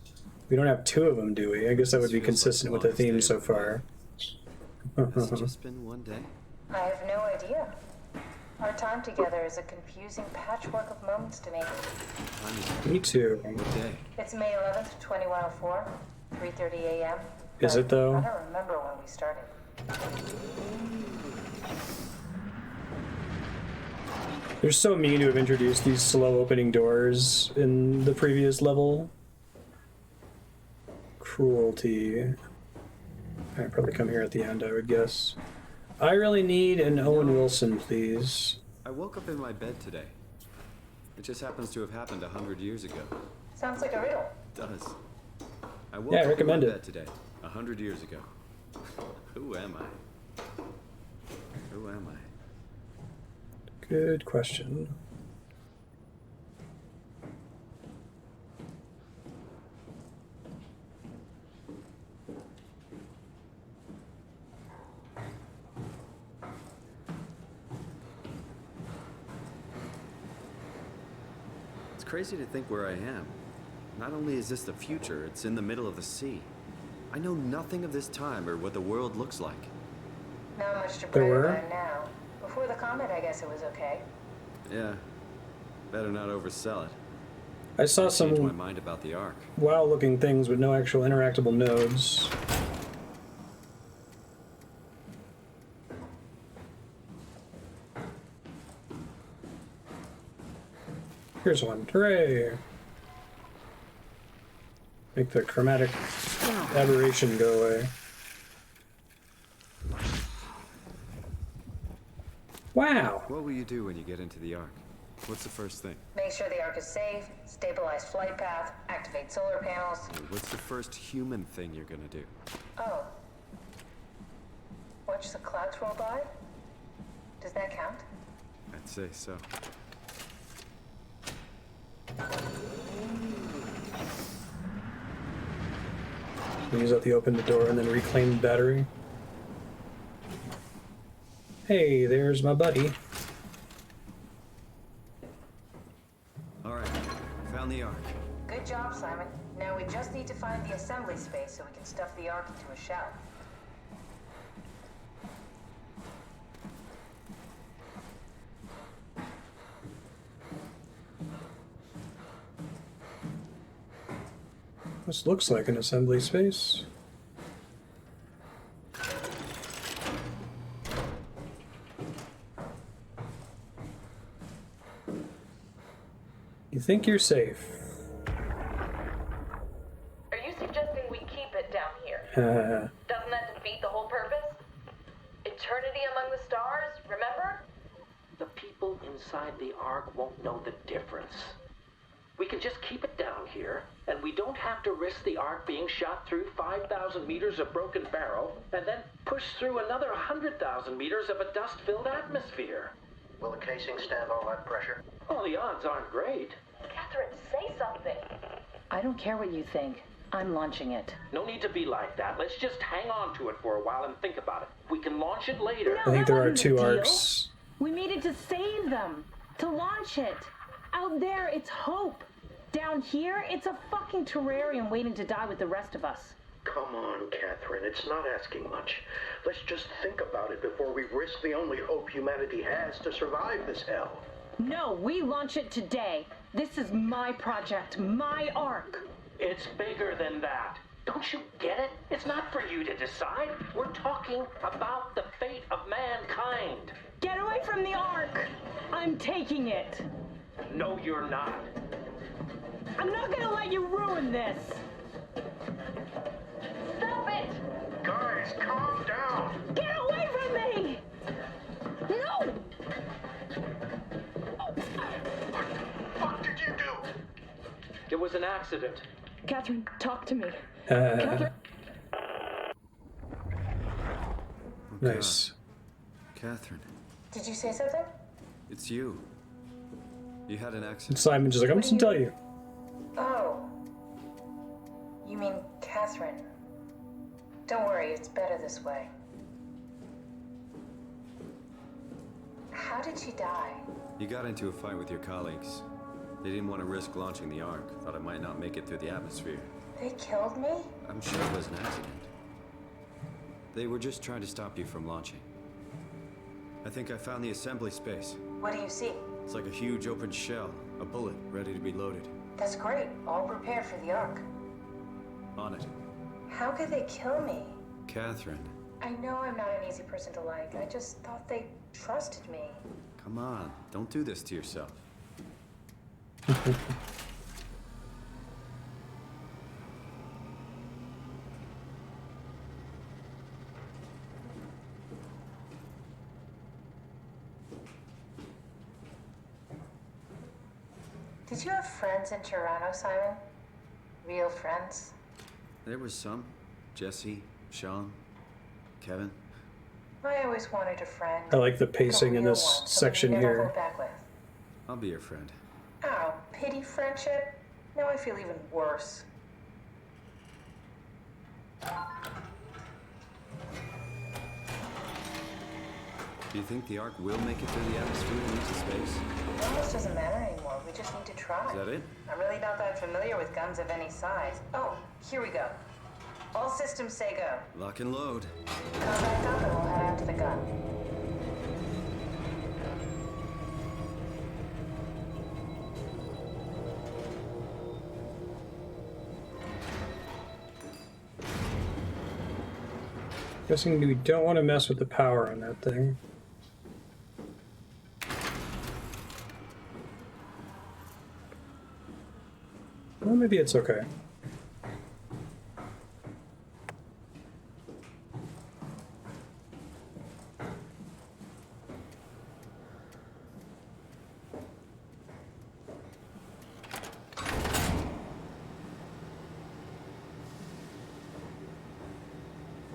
We don't have two of them, do we? I guess that would be consistent with the theme so far. Has it just been one day? I have no idea. Our time together is a confusing patchwork of moments to me. Me too. What day? It's May 11th, 2104, 3:30 a.m. Is it though? I don't remember when we started. They're so mean to have introduced these slow opening doors in the previous level. Cruelty. I'd probably come here at the end, I would guess. I really need an Owen Wilson, please. I woke up in my bed today. It just happens to have happened 100 years ago. Sounds like a riddle. It does. I woke Yeah, I up in recommend my it. bed today, 100 years ago. Who am I? Who am I? Good question. It's crazy to think where I am. Not only is this the future, it's in the middle of the sea. I know nothing of this time or what the world looks like. Not much to There brag were? about now. Before the comet, I guess it was okay. Yeah, better not oversell it. I saw Changed my some mind about the Ark. wow-looking things with no actual interactable nodes. Here's one. Hooray! Make the chromatic aberration go away. Wow! What will you do when you get into the Ark? What's the first thing? Make sure the Ark is safe, stabilize flight path, activate solar panels. What's the first human thing you're gonna do? Oh. Watch the clouds roll by? Does that count? I'd say so. Use up the open the door and then reclaim the battery. Hey, there's my buddy. Alright, found the Ark. Good job, Simon. Now we just need to find the assembly space so we can stuff the Ark into a shell. This looks like an assembly space. You think you're safe? Are you suggesting we keep it down here? Uh, Doesn't that defeat the whole purpose? Eternity among the stars, remember? The people inside the Ark won't know the difference. We can just keep it down here, and we don't have to risk the Ark being shot through 5,000 meters of broken barrel, and then push through another 100,000 meters of a dust-filled atmosphere. Will the casing stand all that pressure? Well, the odds aren't great. Catherine, say something. I don't care what you think. I'm launching it. No need to be like that. Let's just hang on to it for a while and think about it. We can launch it later. I think there are wasn't two the deal. arcs. We needed to save them. To launch it. Out there, it's hope. Down here, it's a fucking terrarium waiting to die with the rest of us. Come on, Catherine. It's not asking much. Let's just think about it before we risk the only hope humanity has to survive this hell. No, we launch it today. This is my project, my Ark. It's bigger than that. Don't you get it? It's not for you to decide. We're talking about the fate of mankind. Get away from the Ark. I'm taking it. No, you're not. I'm not gonna let you ruin this. Stop it! Guys, calm down. Get away from me! No! What did you do? It was an accident. Catherine, talk to me. Nice. Catherine, Did you say something? it's you. You had an accident. Simon just like, I'm just gonna tell you. Oh. You mean Catherine. Don't worry, it's better this way. How did she die? You got into a fight with your colleagues. They didn't want to risk launching the Ark. Thought I might not make it through the atmosphere. They killed me? I'm sure it was an accident. They were just trying to stop you from launching. I think I found the assembly space. What do you see? It's like a huge open shell, a bullet ready to be loaded. That's great. All prepared for the Ark. On it. How could they kill me? Catherine. I know I'm not an easy person to like. I just thought they trusted me. Come on, don't do this to yourself. Did you have friends in Toronto, Simon? Real friends? There was some. Jesse, Sean, Kevin. I always wanted a friend. I like the pacing in this section here. I'll be your friend. Oh, pity friendship? Now I feel even worse. Do you think the Ark will make it through the atmosphere and into space? It almost doesn't matter anymore. We just need to try. Is that it? I'm really not that familiar with guns of any size. Oh, here we go. All systems say go. Lock and load. Come back up and we'll head out to the gun. Guessing we don't want to mess with the power on that thing. Well, maybe it's okay.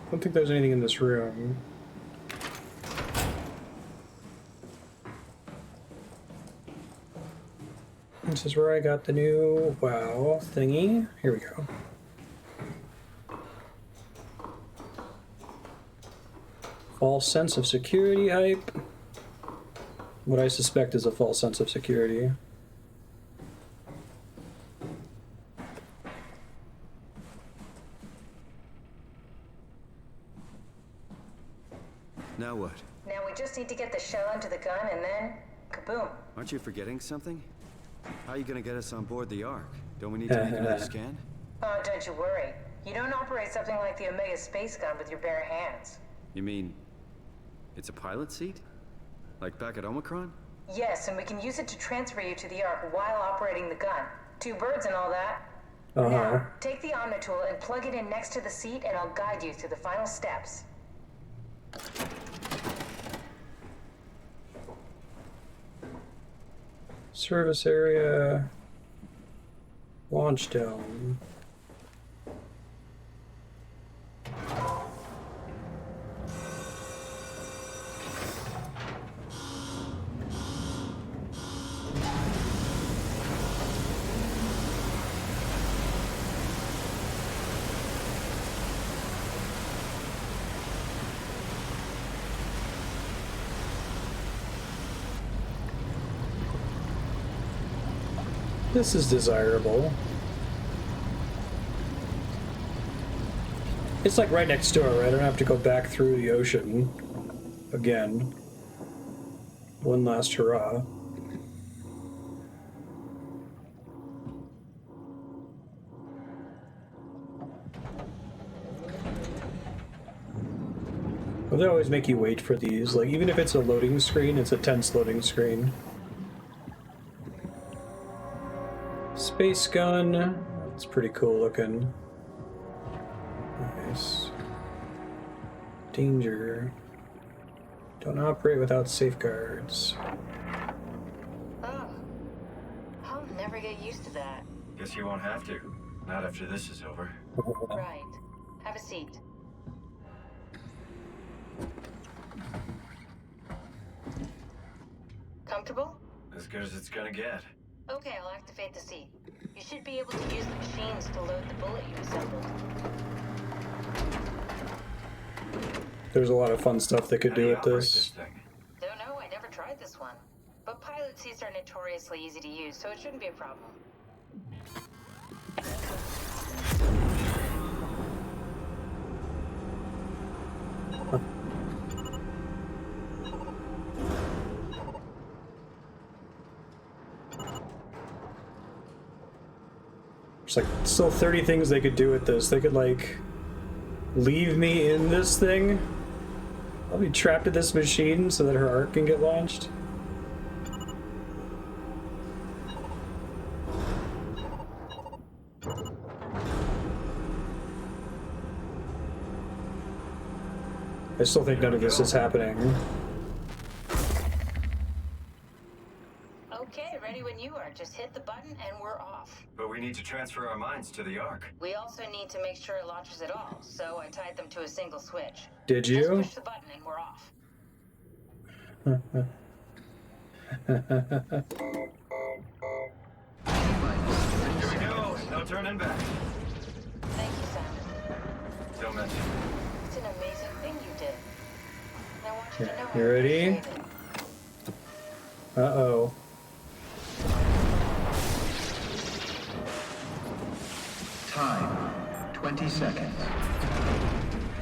I don't think there's anything in this room. This is where I got the new WoW thingy. Here we go. False sense of security hype. What I suspect is a false sense of security. Now what? Now we just need to get the shell into the gun and then kaboom. Aren't you forgetting something? How are you gonna get us on board the Ark? Don't we need to make another scan? Oh, don't you worry. You don't operate something like the Omega space gun with your bare hands. You mean it's a pilot seat? Like back at Omicron? Yes, and we can use it to transfer you to the Ark while operating the gun. 2 birds and all that. Uh-huh. Now, take the Omnitool and plug it in next to the seat and I'll guide you through the final steps. Service area. Launch dome. This is desirable. It's like right next door, right? I don't have to go back through the ocean again. One last hurrah. Well, they always make you wait for these. Like, even if it's a loading screen, it's a tense loading screen. Space gun. It's pretty cool looking. Nice. Danger. Don't operate without safeguards. Oh. I'll never get used to that. Guess you won't have to. Not after this is over. Right. Have a seat. Comfortable? As good as it's gonna get. Okay, I'll activate the seat. You should be able to use the machines to load the bullet you assembled. There's a lot of fun stuff they could do with this. Don't know, I never tried hilariously easy to use, so it shouldn't be a problem. There's like still 30 things they could do with this. They could like leave me in this thing. I'll be trapped in this machine so that her arc can get launched. I still think none of this is happening. Okay, ready when you are. Just hit the button and we're off. But we need to transfer our minds to the Ark. We also need to make sure it launches at all, so I tied them to a single switch. Did you? Just push the button and we're off. Here we go. No turning back. Thank you, Sam. Don't mention. It's an amazing thing you did. And I want you to know You ready? I appreciate it. Uh-oh. Time, 20 seconds.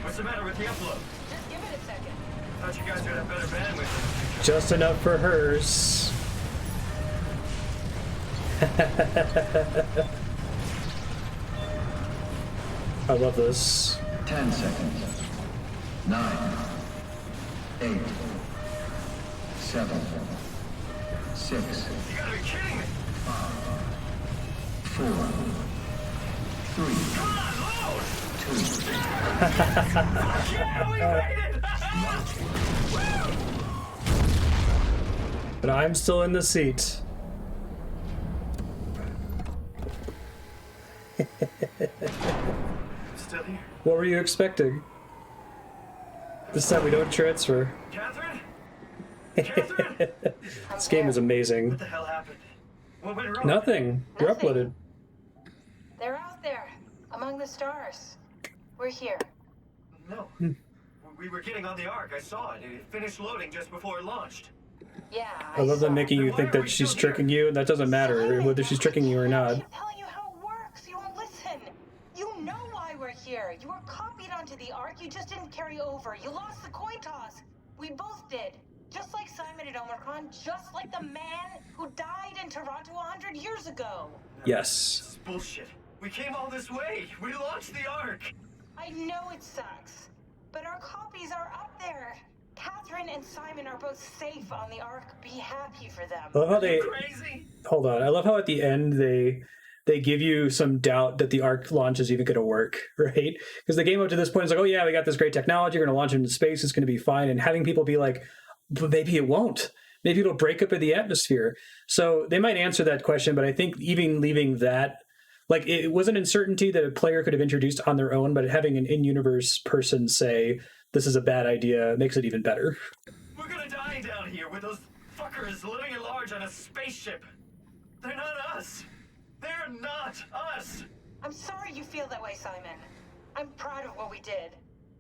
What's the matter with the upload? Just give it a second. Thought you guys would have better bandwidth. Just enough for hers. I love this. 10 seconds. 9, 8, 7, 6. You gotta be kidding me! 5, 4, 3, Come on, load! 2. Yeah, we made it! But I'm still in the seat. Still here? What were you expecting? This time we don't transfer. Catherine? This game is amazing. What the hell happened? What went wrong? Nothing. You're Nothing. uploaded. They're out there, among the stars. We're here. No. We were getting on the Ark. I saw it. It finished loading just before it launched. Yeah, I love them saw. making you Why think are that we she's still tricking you, and that doesn't matter whether she's tricking you or not. I'm telling you how it works. You won't listen. You know why we're here. You were copied onto the Ark. You just didn't carry over. You lost the coin toss. We both did. Just like Simon at Omicron, just like the man who died in Toronto 100 years ago. Yes. This is bullshit. We came all this way. We launched the Ark. I know it sucks, but our copies are up there. Catherine and Simon are both safe on the Ark. Be happy for them. I love how they Crazy. hold on. I love how at the end they give you some doubt that the Arc launch is even going to work, right? Because the game up to this point is like, oh yeah, we got this great technology. We're going to launch it into space. It's going to be fine. And having people be like, but maybe it won't. Maybe it'll break up in the atmosphere. So they might answer that question, but I think even leaving that, like, it was an uncertainty that a player could have introduced on their own, but having an in-universe person say this is a bad idea makes it even better. We're gonna die down here with those fuckers living at large on a spaceship. They're not us. They're not us. I'm sorry you feel that way, Simon. I'm proud of what we did.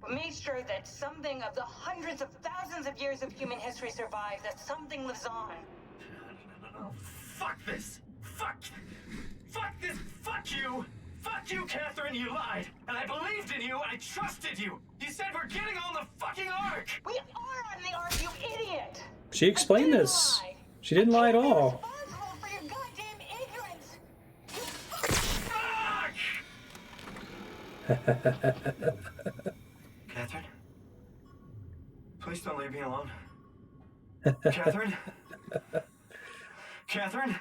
We made sure that something of the hundreds of thousands of years of human history survives, that something lives on. No. Fuck this. Fuck this. Fuck you. Fuck you, Catherine. You lied. And I believed in you. I trusted you. You said we're getting on the fucking Ark. We are on the Ark, you idiot. She explained this. She didn't lie at all. Responsible for your goddamn ignorance. Catherine? Please don't leave me alone. Catherine? Catherine?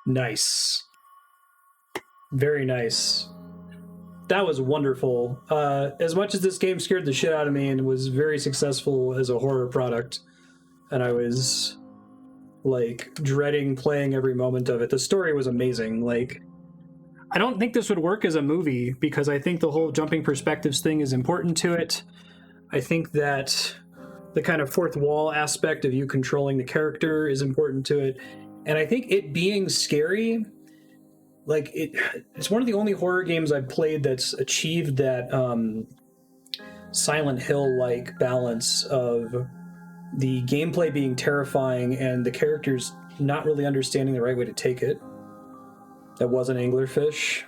Nice. Very nice. That was wonderful. As much as this game scared the shit out of me and was very successful as a horror product, and I was like dreading playing every moment of it, the story was amazing. Like, I don't think this would work as a movie because I think the whole jumping perspectives thing is important to it. I think that the kind of fourth wall aspect of you controlling the character is important to it. And I think it being scary, like it's one of the only horror games I've played that's achieved that Silent Hill-like balance of the gameplay being terrifying and the characters not really understanding the right way to take it. That was an anglerfish.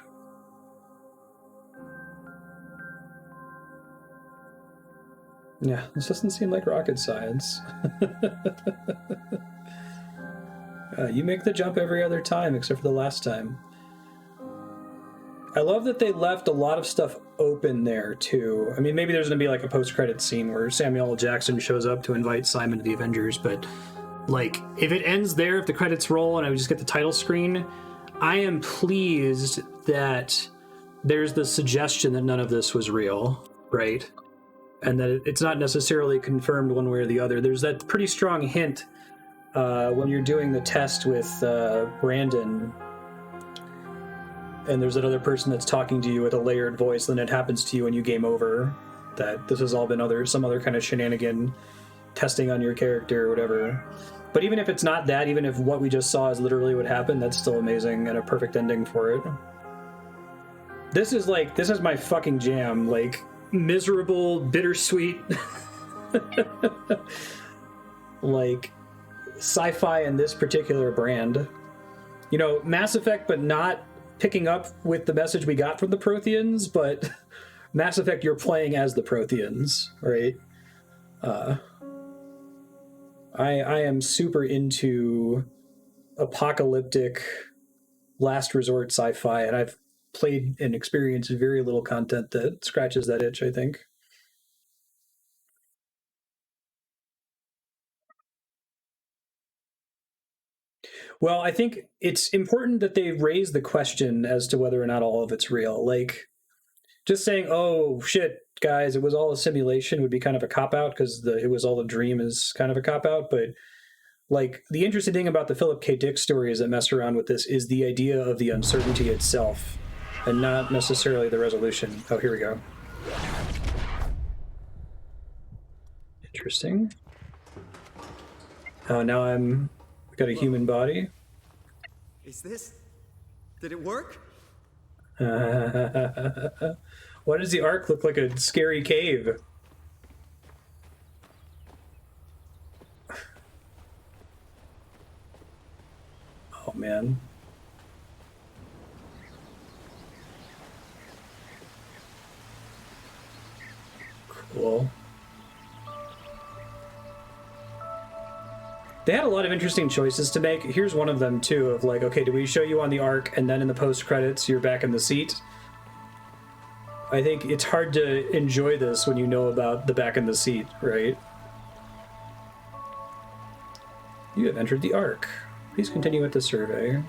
Yeah, this doesn't seem like rocket science. You make the jump every other time except for the last time. I love that they left a lot of stuff open there, too. I mean, maybe there's going to be like a post-credit scene where Samuel L. Jackson shows up to invite Simon to the Avengers, but like, if it ends there, if the credits roll and I just get the title screen, I am pleased that there's the suggestion that none of this was real, right? And that it's not necessarily confirmed one way or the other. There's that pretty strong hint when you're doing the test with Brandon, and there's another person that's talking to you with a layered voice, then it happens to you and you game over, that this has all been some other kind of shenanigan testing on your character or whatever. But even if it's not that, even if what we just saw is literally what happened, that's still amazing and a perfect ending for it. This is my fucking jam. Like, miserable, bittersweet, like, sci-fi in this particular brand. You know, Mass Effect, but not picking up with the message we got from the Protheans, but Mass Effect, you're playing as the Protheans, right? I am super into apocalyptic last resort sci-fi, and I've played and experienced very little content that scratches that itch, I think. Well, I think it's important that they raise the question as to whether or not all of it's real. Like, just saying, oh, shit, guys, it was all a simulation would be kind of a cop-out, because it was all a dream is kind of a cop-out. But, like, the interesting thing about the Philip K. Dick stories that mess around with this is the idea of the uncertainty itself, and not necessarily the resolution. Oh, here we go. Interesting. Oh, now I've got a human body. Is this... Did it work? Why does the Ark look like a scary cave? Oh, man. Cool. They had a lot of interesting choices to make. Here's one of them, too, of like, okay, do we show you on the Ark and then in the post-credits you're back in the seat? I think it's hard to enjoy this when you know about the back in the seat, right? You have entered the Ark. Please continue with the survey.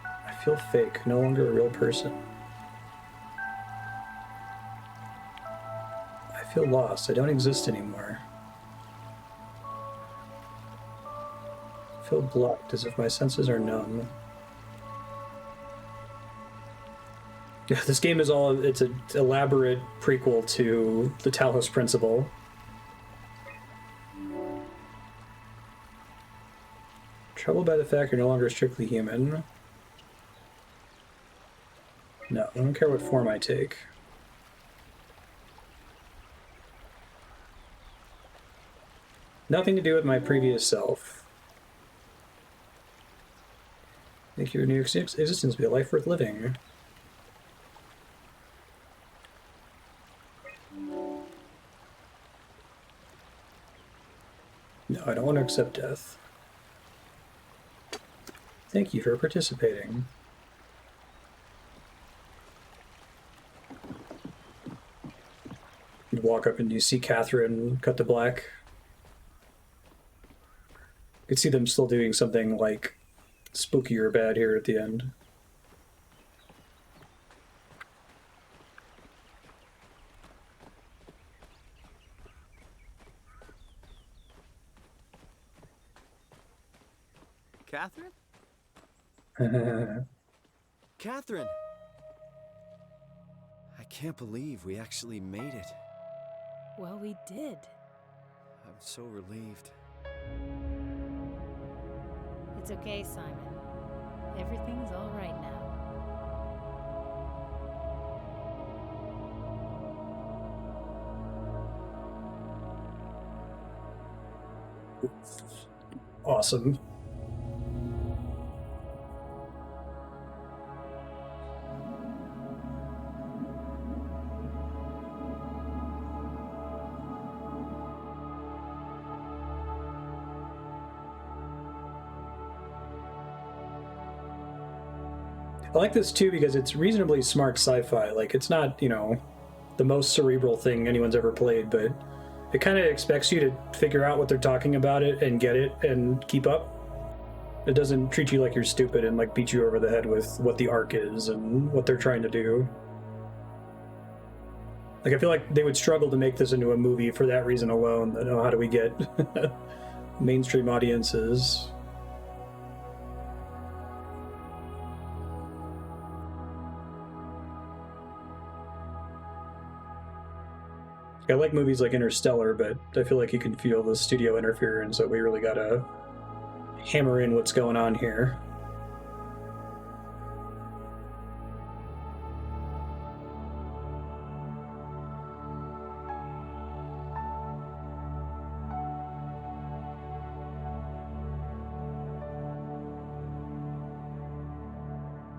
I feel fake, no longer a real person. I feel lost. I don't exist anymore. I feel blocked, as if my senses are numb. Yeah, this game is it's an elaborate prequel to the Talos Principle. Troubled by the fact you're no longer strictly human. No, I don't care what form I take. Nothing to do with my previous self. Make your new existence be a life worth living. No, I don't want to accept death. Thank you for participating. You walk up and you see Catherine cut to black. You could see them still doing something like spooky or bad here at the end. Catherine? Catherine! I can't believe we actually made it. Well, we did. I'm so relieved. It's okay, Simon. Everything's all right now. Awesome. I like this too because it's reasonably smart sci-fi. Like, it's not, you know, the most cerebral thing anyone's ever played, but it kind of expects you to figure out what they're talking about it and get it and keep up. It doesn't treat you like you're stupid and like beat you over the head with what the arc is and what they're trying to do. Like, I feel like they would struggle to make this into a movie for that reason alone. You know, how do we get mainstream audiences? I like movies like Interstellar, but I feel like you can feel the studio interference, so we really gotta hammer in what's going on here.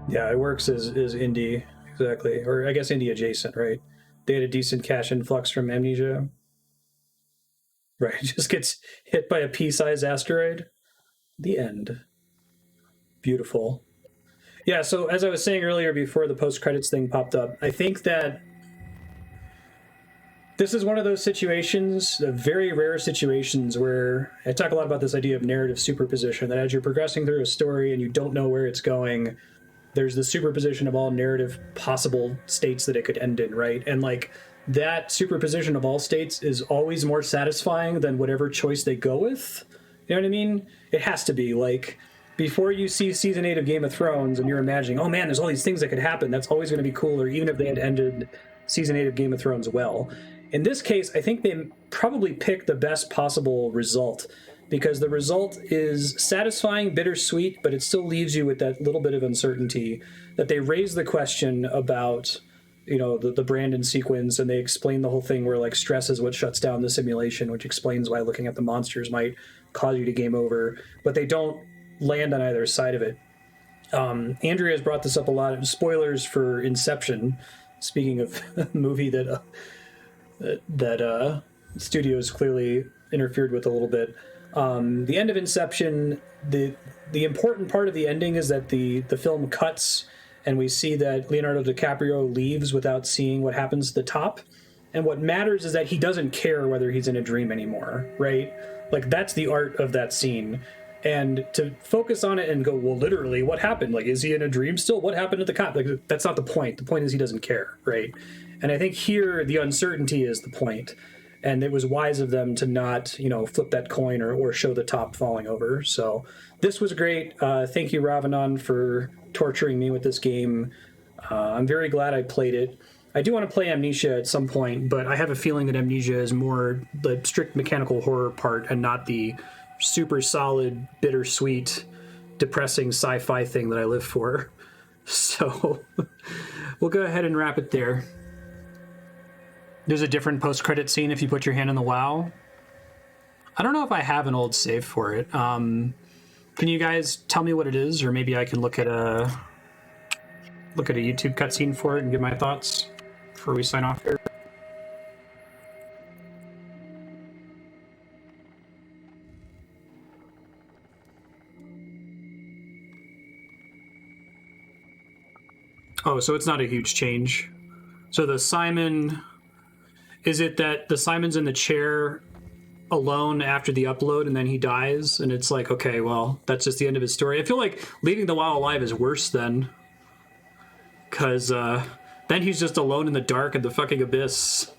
Yeah, it works as indie, exactly. Or I guess indie adjacent, right? They had a decent cash influx from Amnesia. Right, just gets hit by a pea-sized asteroid. The end. Beautiful. Yeah, so as I was saying earlier before the post-credits thing popped up, I think that this is one of those situations, very rare situations, where I talk a lot about this idea of narrative superposition, that as you're progressing through a story and you don't know where it's going, there's the superposition of all narrative possible states that it could end in, right? And like that superposition of all states is always more satisfying than whatever choice they go with. You know what I mean? It has to be. Like, before you see season 8 of Game of Thrones and you're imagining, oh man, there's all these things that could happen, that's always going to be cooler, even if they had ended season 8 of Game of Thrones well. In this case, I think they probably picked the best possible result, because the result is satisfying, bittersweet, but it still leaves you with that little bit of uncertainty, that they raise the question about, you know, the Brandon sequence, and they explain the whole thing where like stress is what shuts down the simulation, which explains why looking at the monsters might cause you to game over, but they don't land on either side of it. Andrea has brought this up a lot. Spoilers for Inception, speaking of a movie that studios clearly interfered with a little bit. The end of Inception, the important part of the ending is that the film cuts and we see that Leonardo DiCaprio leaves without seeing what happens to the top. And what matters is that he doesn't care whether he's in a dream anymore, right? Like, that's the art of that scene. And to focus on it and go, well, literally, what happened? Like, is he in a dream still? What happened at the cop? Like, that's not the point. The point is he doesn't care, right? And I think here the uncertainty is the point. And it was wise of them to not, you know, flip that coin or show the top falling over. So this was great. Thank you, Ravanon, for torturing me with this game. I'm very glad I played it. I do want to play Amnesia at some point, but I have a feeling that Amnesia is more the strict mechanical horror part and not the super solid, bittersweet, depressing sci-fi thing that I live for. So we'll go ahead and wrap it there. There's a different post-credit scene if you put your hand on the WoW. I don't know if I have an old save for it. Can you guys tell me what it is, or maybe I can look at a YouTube cutscene for it and give my thoughts before we sign off here? Oh, so it's not a huge change. So the Simon... Is it that the Simon's in the chair alone after the upload and then he dies? And it's like, okay, well, that's just the end of his story. I feel like leaving the WoW alive is worse then. Because then he's just alone in the dark in the fucking abyss.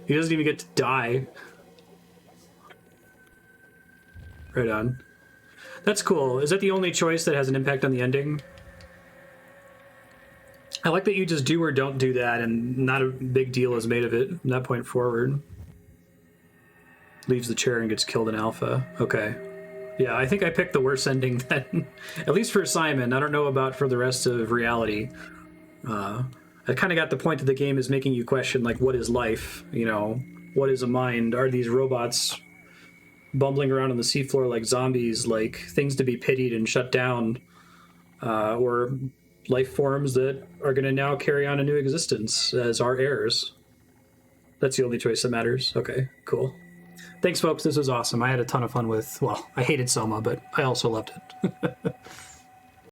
He doesn't even get to die. Right on. That's cool. Is that the only choice that has an impact on the ending? I like that you just do or don't do that, and not a big deal is made of it from that point forward. Leaves the chair and gets killed in alpha. Okay. Yeah, I think I picked the worst ending then. At least for Simon. I don't know about for the rest of reality. I kind of got the point that the game is making you question, like, what is life? You know, what is a mind? Are these robots bumbling around on the seafloor like zombies, like things to be pitied and shut down, or life forms that are going to now carry on a new existence as our heirs. That's the only choice that matters. Okay, cool. Thanks, folks. This was awesome. I had a ton of fun with, well, I hated SOMA, but I also loved it.